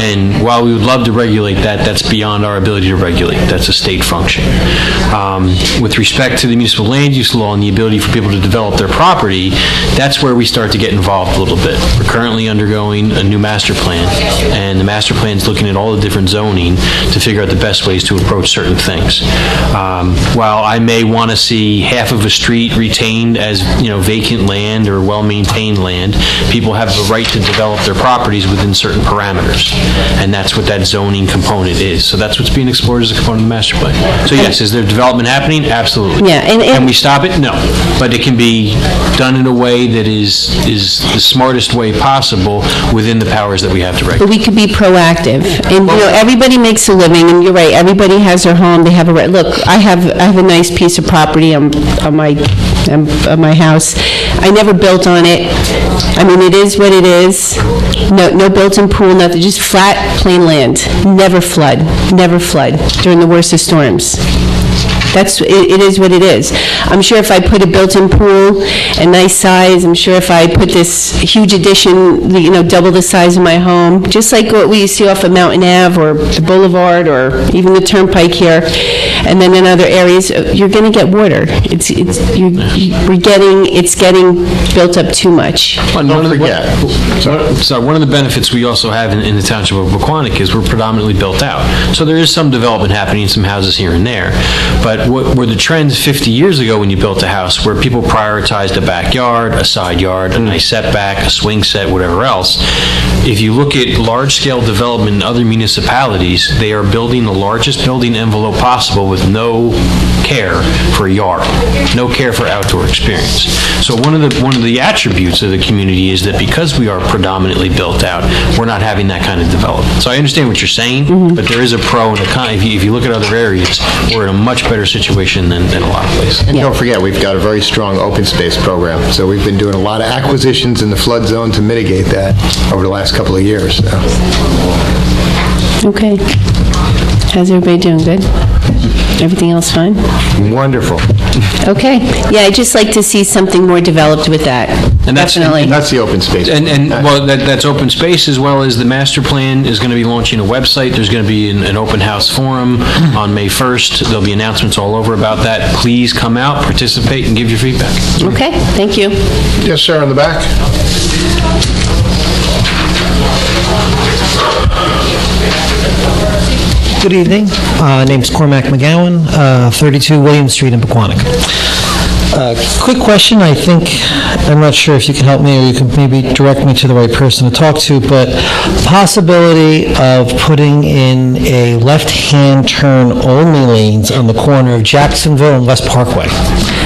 And while we would love to regulate that, that's beyond our ability to regulate. That's a state function. With respect to the municipal land use law and the ability for people to develop their property, that's where we start to get involved a little bit. We're currently undergoing a new master plan, and the master plan is looking at all the different zoning to figure out the best ways to approach certain things. While I may want to see half of a street retained as, vacant land or well-maintained land, people have the right to develop their properties within certain parameters. And that's what that zoning component is. So that's what's being explored as a component of the master plan. So yes, is there development happening? Absolutely. Yeah, Can we stop it? No. But it can be done in a way that is the smartest way possible within the powers that we have to regulate. But we could be proactive. And, everybody makes a living, and you're right, everybody has their home, they have a right. Look, I have I have a nice piece of property on my house. I never built on it. I mean, it is what it is. No built-in pool, nothing, just flat, plain land. Never flood during the worst of storms. It is what it is. I'm sure if I put a built-in pool, a nice size, I'm sure if I put this huge addition, double the size of my home, just like what we see off of Mountain Ave or the Boulevard or even the Turnpike here, and then in other areas, you're going to get water. It's getting built up too much. One of the benefits we also have in the township of Pequannock is we're predominantly built out. So there is some development happening, some houses here and there. But what were the trends 50 years ago when you built a house, where people prioritized a backyard, a side yard, a nice setback, a swing set, whatever else? If you look at large-scale development in other municipalities, they are building the largest building envelope possible with no care for a yard, no care for outdoor experience. So one of the attributes of the community is that because we are predominantly built out, we're not having that kind of development. So I understand what you're saying, but there is a pro and a con. If you look at other areas, we're in a much better situation than a lot of places. And don't forget, we've got a very strong open space program, so we've been doing a lot of acquisitions in the flood zone to mitigate that over the last couple of years. So. Okay. How's everybody doing? Good? Everything else fine? Wonderful. Okay. Yeah, I'd just like to see something more developed with that. And Definitely. That's the open space. That's open space, as well as the master plan is going to be launching a website. There's going to be an open house forum on May 1st. There'll be announcements all over about that. Please come out, participate, and give your feedback. Okay, thank you. Yes, sir, in the back. Good evening. Name's Cormac McGowan, 32 William Street in Pequannock. Quick question, I'm not sure if you can help me or you can maybe direct me to the right person to talk to, but possibility of putting in a left-hand turn only lanes on the corner of Jacksonville and West Parkway.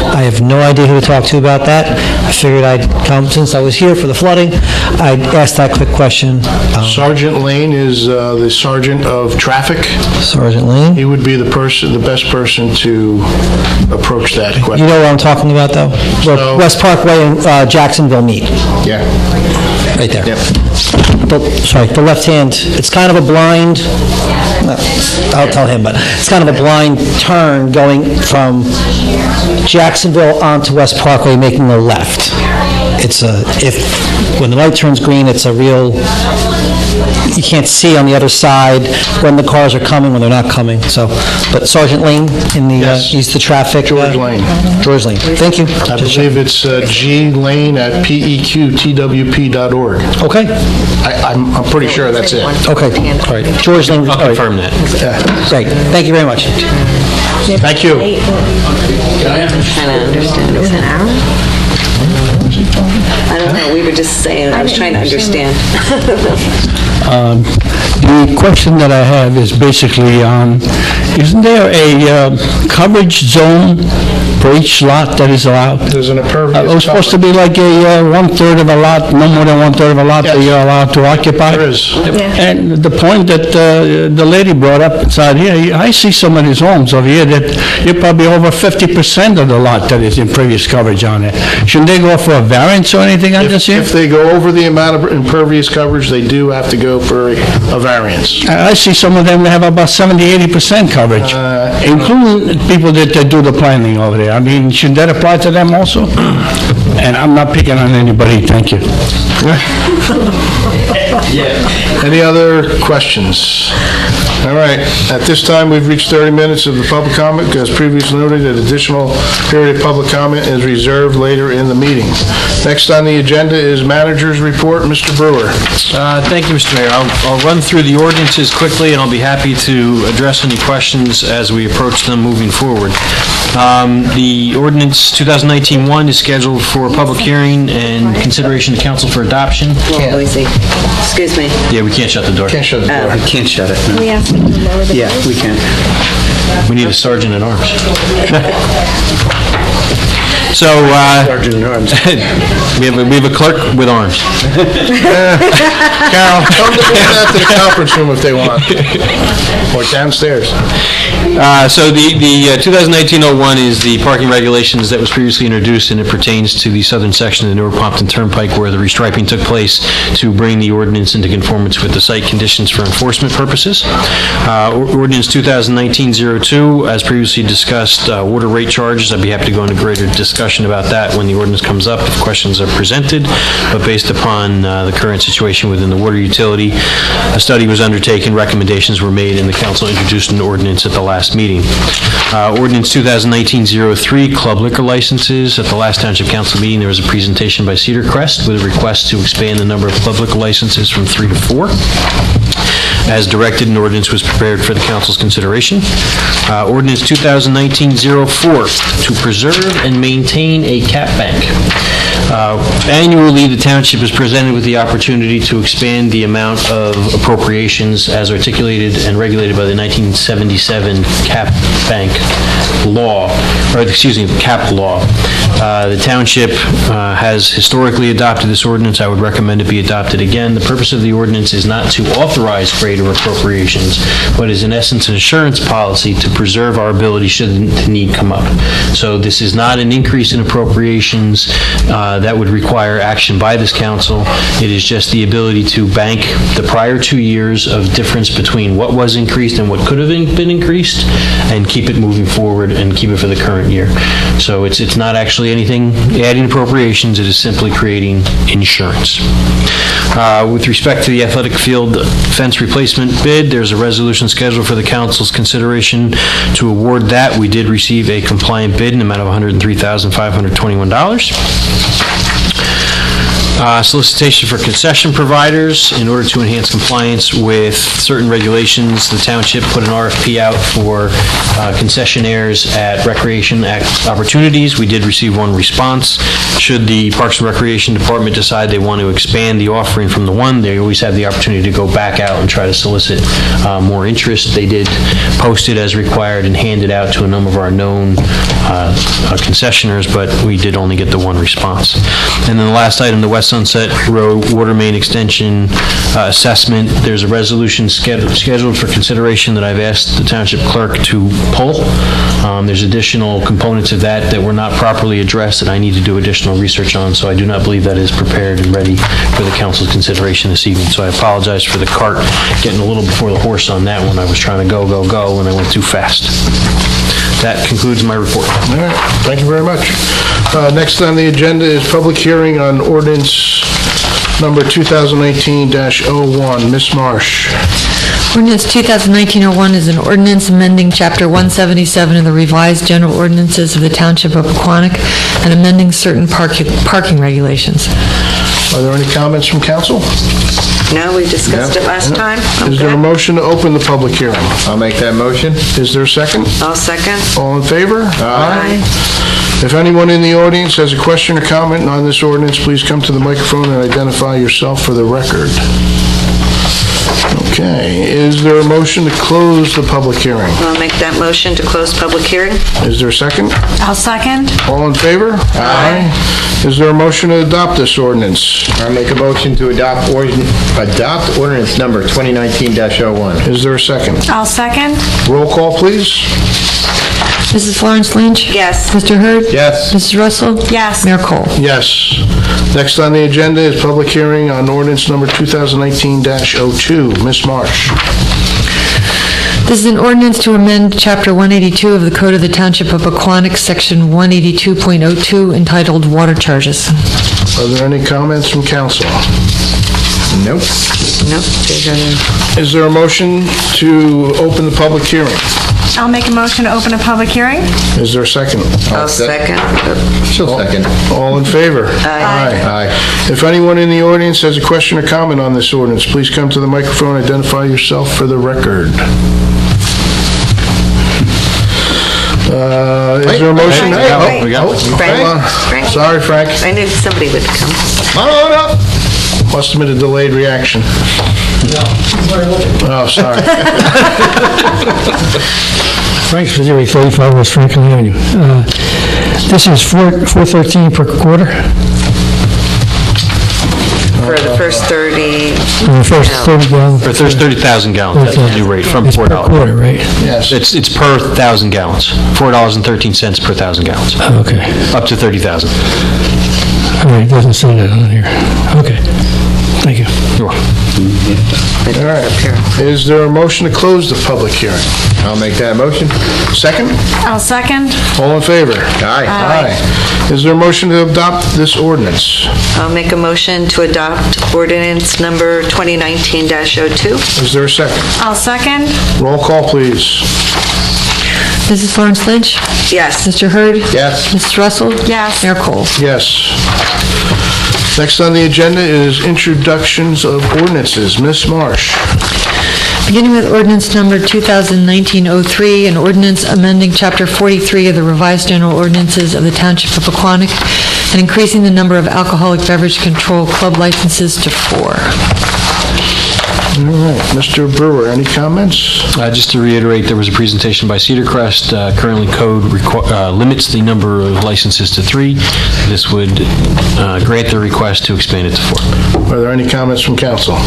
I have no idea who to talk to about that. I figured I'd come, since I was here for the flooding, I'd ask that quick question. Sergeant Lane is the sergeant of traffic. Sergeant Lane? He would be the best person to approach that question. You know what I'm talking about, though? Where West Parkway and Jacksonville meet. Yeah. Right there. Yep. The left hand, it's kind of a blind, I'll tell him, but it's kind of a blind turn going from Jacksonville onto West Parkway, making a left. When the light turns green, it's a real, you can't see on the other side when the cars are coming, when they're not coming. But Sergeant Lane he's the traffic. George Lane. George Lane. Thank you. I believe it's glane@peqtwp.org. Okay. I'm pretty sure that's it. Okay. All right. George Lane. I'll confirm that. Great. Thank you very much. Thank you. Trying to understand. Is it an hour? I don't know, we were just saying, I was trying to understand. The question that I have is basically on, isn't there a coverage zone for each lot that is allowed? There's an impervious It was supposed to be like a one-third of a lot, no more than one-third of a lot that you're allowed to occupy? There is. And the point that the lady brought up inside here, I see some of these homes over here that you're probably over 50% of the lot that is impervious coverage on it. Shouldn't they go for a variance or anything on this here? If they go over the amount of impervious coverage, they do have to go for a variance. I see some of them that have about 70-80% coverage, including people that do the planning over there. I mean, should that apply to them also? And I'm not picking on anybody, thank you. Any other questions? All right, at this time, we've reached 30 minutes of the public comment. As previously noted, an additional period of public comment is reserved later in the meeting. Next on the agenda is manager's report. Mr. Brewer. Thank you, Mr. Mayor. I'll run through the ordinances quickly, and I'll be happy to address any questions as we approach them moving forward. The ordinance 2019-1 is scheduled for a public hearing and consideration to council for adoption. Let me see. Excuse me. Yeah, we can't shut the door. Can't shut the door. We can't shut it. Can we ask them to lower the Yeah, we can. We need a sergeant at arms. So, we have a clerk with arms. Carol, tell them to move that to the conference room if they want, or downstairs. So the 2019-01 is the parking regulations that was previously introduced, and it pertains to the southern section of the Newark Pompton Turnpike where the restriping took place to bring the ordinance into conformance with the site conditions for enforcement purposes. Ordinance 2019-02, as previously discussed, water rate charges. I'd be happy to go into greater discussion about that when the ordinance comes up if questions are presented, but based upon the current situation within the water utility, a study was undertaken, recommendations were made, and the council introduced an ordinance at the last meeting. Ordinance 2019-03, club liquor licenses. At the last Township Council meeting, there was a presentation by Cedar Crest with a request to expand the number of club liquor licenses from 3 to 4. As directed, an ordinance was prepared for the council's consideration. Ordinance 2019-04, to preserve and maintain a cap bank. Annually, the township is presented with the opportunity to expand the amount of appropriations as articulated and regulated by the 1977 cap bank law, cap law. The township has historically adopted this ordinance. I would recommend it be adopted again. The purpose of the ordinance is not to authorize greater appropriations, but is in essence an insurance policy to preserve our ability should the need come up. So this is not an increase in appropriations that would require action by this council. It is just the ability to bank the prior 2 years of difference between what was increased and what could have been increased and keep it moving forward and keep it for the current year. So it's not actually anything adding appropriations, it is simply creating insurance. With respect to the athletic field fence replacement bid, there's a resolution scheduled for the council's consideration to award that. We did receive a compliant bid in the amount of $103,521. Solicitation for concession providers. In order to enhance compliance with certain regulations, the township put an RFP out for concessionaires at recreation opportunities. We did receive one response. Should the Parks and Recreation Department decide they want to expand the offering from the one, they always have the opportunity to go back out and try to solicit more interest. They did post it as required and hand it out to a number of our known concessionaires, but we did only get the one response. And then the last item, the West Sunset Road Water Main Extension Assessment. There's a resolution scheduled for consideration that I've asked the Township Clerk to pull. There's additional components of that were not properly addressed that I need to do additional research on, so I do not believe that is prepared and ready for the council's consideration this evening. So I apologize for the cart getting a little before the horse on that one. I was trying to go, and I went too fast. That concludes my report. All right, thank you very much. Next on the agenda is public hearing on ordinance number 2018-01. Ms. Marsh. Ordinance 2019-01 is an ordinance amending Chapter 177 of the revised general ordinances of the Township of Pequannock and amending certain parking regulations. Are there any comments from council? No, we discussed it last time. Is there a motion to open the public hearing? I'll make that motion. Is there a second? I'll second. All in favor? Aye. If anyone in the audience has a question or comment on this ordinance, please come to the microphone and identify yourself for the record. Okay, is there a motion to close the public hearing? I'll make that motion to close public hearing. Is there a second? I'll second. All in favor? Aye. Is there a motion to adopt this ordinance? I'll make a motion to adopt ordinance number 2019-01. Is there a second? I'll second. Roll call, please. Mrs. Florence Lynch? Yes. Mr. Hurd? Yes. Mrs. Russell? Yes. Mayor Cole? Yes. Next on the agenda is public hearing on ordinance number 2019-02. Ms. Marsh. This is an ordinance to amend Chapter 182 of the Code of the Township of Pequannock, Section 182.02, entitled Water Charges. Are there any comments from council? Nope. Nope. Is there a motion to open the public hearing? I'll make a motion to open a public hearing. Is there a second? I'll second. She'll second. All in favor? Aye. Aye. If anyone in the audience has a question or comment on this ordinance, please come to the microphone and identify yourself for the record. Is there a motion? We got one. Frank. Sorry, Frank. I knew somebody would come. Come on up. Must have been a delayed reaction. Oh, sorry. Frank Spazeri, 35 West Franklin Avenue. This is $4.13 per quarter. For the first 30. For the first 30 gallons. For 30,000 gallons, that's the new rate, from $4. It's per quarter, right? Yes. It's per 1,000 gallons, $4.13 per 1,000 gallons. Okay. Up to 30,000. All right, it doesn't say that on here. Okay, thank you. You're welcome. All right. Is there a motion to close the public hearing? I'll make that motion. Second? I'll second. All in favor? Aye. Aye. Is there a motion to adopt this ordinance? I'll make a motion to adopt ordinance number 2019-02. Is there a second? I'll second. Roll call, please. Mrs. Lawrence Lynch? Yes. Mr. Hurd? Yes. Mrs. Russell? Yes. Mayor Cole? Yes. Next on the agenda is introductions of ordinances. Ms. Marsh. Beginning with ordinance number 2019-03, an ordinance amending Chapter 43 of the revised general ordinances of the Township of Pequannock and increasing the number of alcoholic beverage control club licenses to 4. All right. Mr. Brewer, any comments? Just to reiterate, there was a presentation by Cedar Crest. Currently, code limits the number of licenses to 3. This would grant the request to expand it to 4. Are there any comments from council?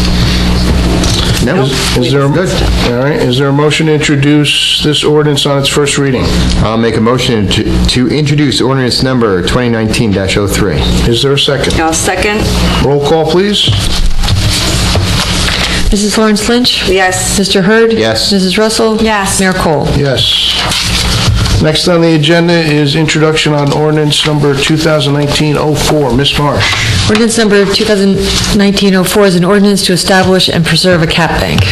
No. Is there, all right. Is there a motion to introduce this ordinance on its first reading? I'll make a motion to introduce ordinance number 2019-03. Is there a second? I'll second. Roll call, please. Mrs. Lawrence Lynch? Yes. Mr. Hurd? Yes. Mrs. Russell? Yes. Mayor Cole? Yes. Next on the agenda is introduction on ordinance number 2019-04. Ms. Marsh. Ordinance number 2019-04 is an ordinance to establish and preserve a cat bank.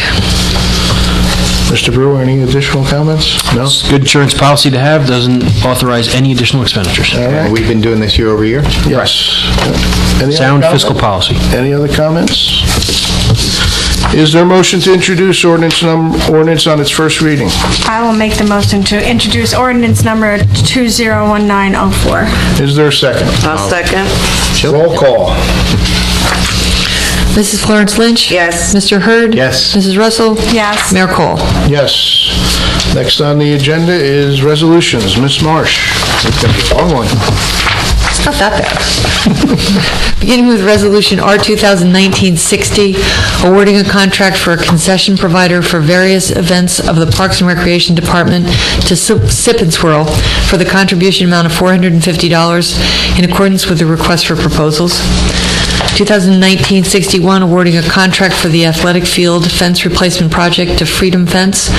Mr. Brewer, any additional comments? No? It's good insurance policy to have, doesn't authorize any additional expenditures. All right. And we've been doing this year over year? Yes. Any other Sound comments? fiscal policy. Any other comments? Is there a motion to introduce ordinance on its first reading? I will make the motion to introduce ordinance number 2019-04. Is there a second? I'll second. Roll call. Mrs. Florence Lynch? Yes. Mr. Hurd? Yes. Mrs. Russell? Yes. Mayor Cole? Yes. Next on the agenda is resolutions. Ms. Marsh. It's going to be a long one. It's not that bad. Beginning with Resolution R 2019-60, awarding a contract for a concession provider for various events of the Parks and Recreation Department to Sip and Swirl for the contribution amount of $450 in accordance with the request for proposals. 2019-61, awarding a contract for the athletic field fence replacement project to Freedom Fence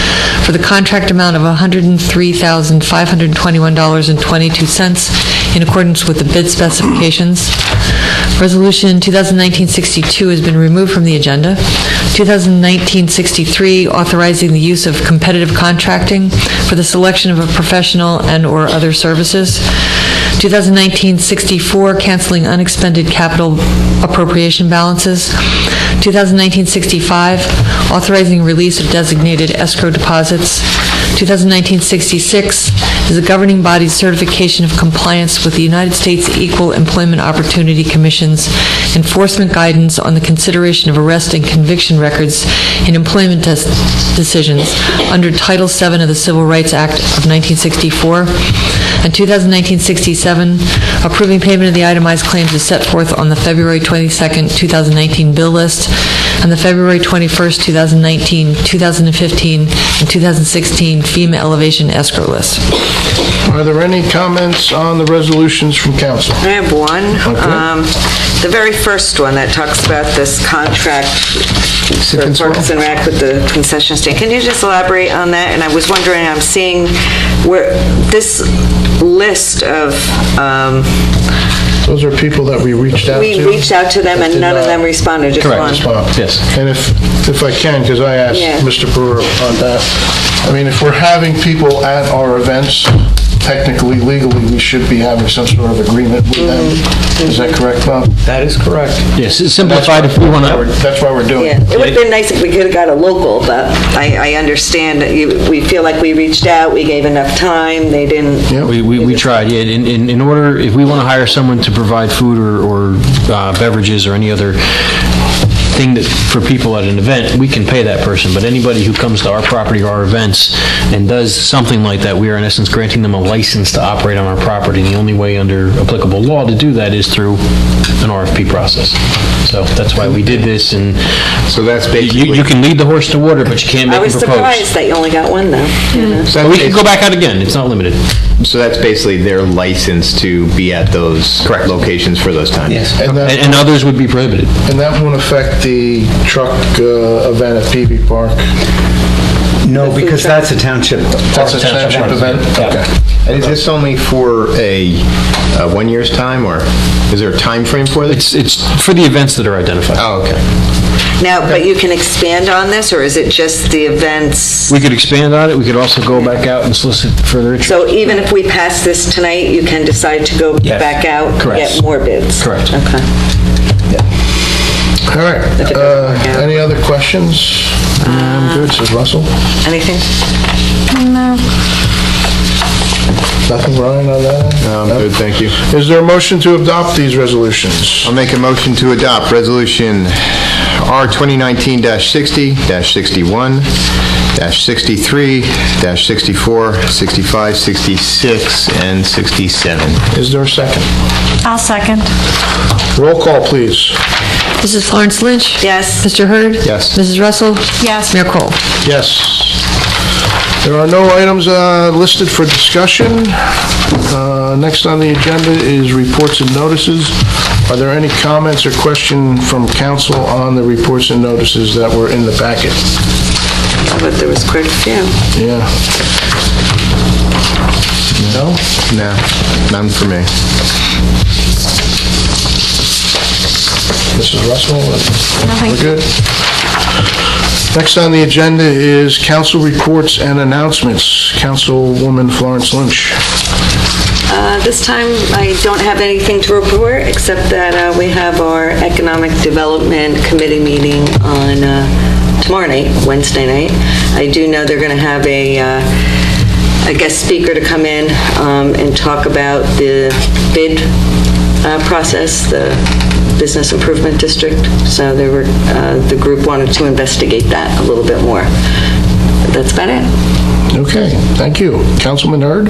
for the contract amount of $103,521.22 in accordance with the bid specifications. Resolution 2019-62 has been removed from the agenda. 2019-63, authorizing the use of competitive contracting for the selection of a professional and/or other services. 2019-64, canceling unexpended capital appropriation balances. 2019-65, authorizing release of designated escrow deposits. 2019-66 is the governing body's certification of compliance with the United States Equal Employment Opportunity Commission's enforcement guidance on the consideration of arrest and conviction records in employment decisions under Title VII of the Civil Rights Act of 1964. And 2019-67, approving payment of the itemized claims as set forth on the February 22nd, 2019 bill list and the February 21st, 2019, 2015, and 2016 FEMA elevation escrow list. Are there any comments on the resolutions from council? I have one. Okay. The very first one that talks about this contract for Parks and Rec with the concession stand. Can you just elaborate on that? And I was wondering, I'm seeing where this list of... Those are people that we reached out to? We reached out to them and none of them responded, just one. Correct. Yes. And if I can, because I asked Mr. Brewer on that, I mean, if we're having people at our events, technically, legally, we should be having some sort of agreement with them. Is that correct, Bob? That is correct. Yes, it's simplified if we want to... That's why we're doing Yeah, it. it would have been nice if we could have got a local, but I understand that we feel like we reached out, we gave enough time, they didn't... We tried, yeah. In order, if we want to hire someone to provide food or beverages or any other thing that, for people at an event, we can pay that person, but anybody who comes to our property or our events and does something like that, we are in essence granting them a license to operate on our property, and the only way under applicable law to do that is through an RFP process. So that's why we did this, and So that's basically... you can lead the horse to water, but you can't I make was him propose. surprised that you only got one, though. So But we can go back out again, it's not limited. So that's basically their license to be at those locations for those times? Yes. And others would be prohibited. And that won't affect the truck event at PV Park? No, because that's a township. That's a township event? Okay. And is this only for a 1 year's time, or is there a time frame for this? It's for the events that are identified. Oh, okay. Now, but you can expand on this, or is it just the events? We could expand on it, we could also go back out and solicit further interest. So even if we pass this tonight, you can decide to go Yes. back out and Correct. get more bids? Correct. Okay. All right. Any other questions? I'm good, says Russell. Anything? No. Nothing, Ryan, on that? No, I'm good, thank you. Is there a motion to adopt these resolutions? I'll make a motion to adopt Resolution R 2019-60, -61, -63, -64, 65, 66, and 67. Is there a second? I'll second. Roll call, please. Mrs. Florence Lynch? Yes. Mr. Hurd? Yes. Mrs. Russell? Yes. Mayor Cole? Yes. There are no items listed for discussion. Next on the agenda is reports and notices. Are there any comments or questions from council on the reports and notices that were in the packet? But there was quite a few. Yeah. No? No, none for me. Mrs. Russell? We're good? Next on the agenda is council reports and announcements. Councilwoman Florence Lynch. This time, I don't have anything to report, except that we have our Economic Development Committee meeting on tomorrow night, Wednesday night. I do know they're going to have a guest speaker to come in and talk about the bid process, the Business Improvement District. So the group wanted to investigate that a little bit more. That's about it. Okay, thank you. Councilman Hurd?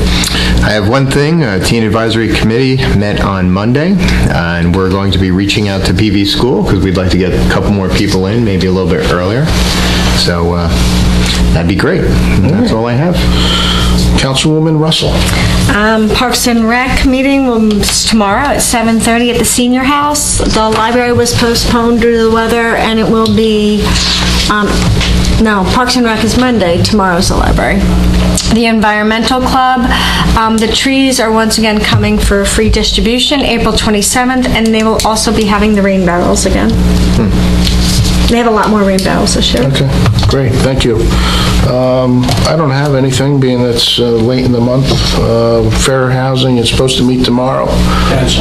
I have one thing. Teen Advisory Committee met on Monday, and we're going to be reaching out to PV School because we'd like to get a couple more people in, maybe a little bit earlier. So that'd be great. And that's all I have. Councilwoman Russell. Parks and Rec meeting was tomorrow at 7:30 at the Senior House. The library was postponed due to the weather, and it will be, no, Parks and Rec is Monday, tomorrow's the library. The Environmental Club, the trees are once again coming for free distribution, April 27th, and they will also be having the rain barrels again. They have a lot more rain barrels this year. Okay, great, thank you. I don't have anything, being that's late in the month. Fair Housing is supposed to meet tomorrow,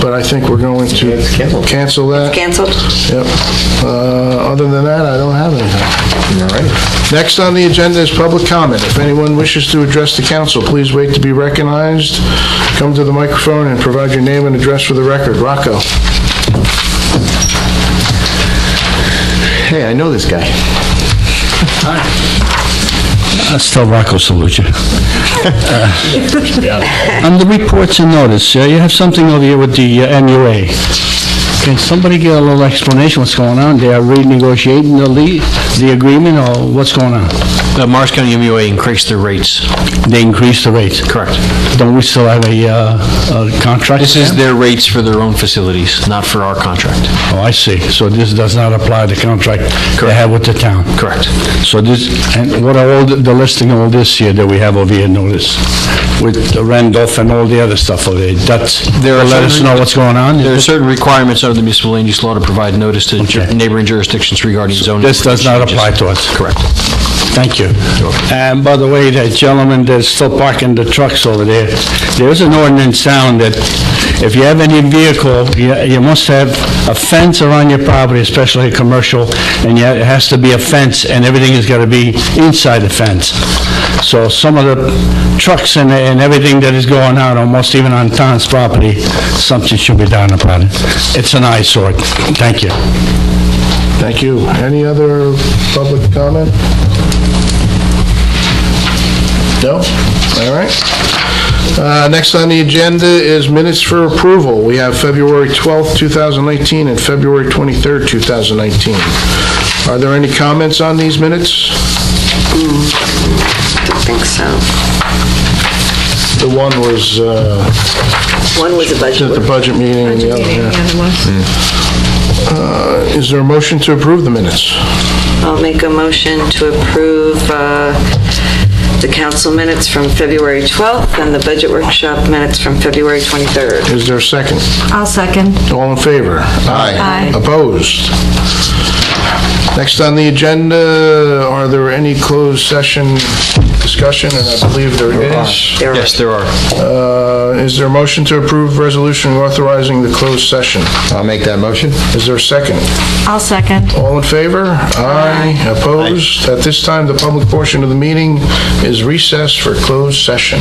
but I think we're going to cancel that. Canceled? Yep. Other than that, I don't have anything. All right. Next on the agenda is public comment. If anyone wishes to address the council, please wait to be recognized. Come to the microphone and provide your name and address for the record. Rocco. Hey, I know this guy. Still Rocco salute you. On the reports and notice, you have something over here with the MUA. Can somebody get a little explanation what's going on? They are renegotiating the agreement, or what's going on? The Morris County MUA increased their rates. They increased the rates? Correct. Don't we still have a contract? This is their rates for their own facilities, not for our contract. Oh, I see. So this does not apply to the contract they have with the town? Correct. So this, and what are all the listing of all this here that we have over here, notice? With the Randolph and all the other stuff over there, that's, let us know what's going on? There are certain requirements under the municipal land use law to provide notice to neighboring jurisdictions regarding zoning. This does not apply to us? Correct. Thank you. And by the way, that gentleman that's still parking the trucks over there, there's an ordinance down that if you have any vehicle, you must have a fence around your property, especially a commercial, and it has to be a fence, and everything has got to be inside the fence. So some of the trucks and everything that is going on, almost even on town's property, something should be done about it. It's an eyesore. Thank you. Thank you. Any other public comment? No? All right. Next on the agenda is minutes for approval. We have February 12th, 2019 and February 23rd, 2019. Are there any comments on these minutes? Don't think so. The one was... One was a budget. At the budget meeting and the other, yeah. Is there a motion to approve the minutes? I'll make a motion to approve the council minutes from February 12th and the budget workshop minutes from February 23rd. Is there a second? I'll second. All in favor? Aye. Opposed? Next on the agenda, are there any closed session discussion? And I believe there is. Yes, there are. Is there a motion to approve resolution authorizing the closed session? I'll make that motion. Is there a second? I'll second. All in favor? Aye. Opposed? At this time, the public portion of the meeting is recessed for closed session.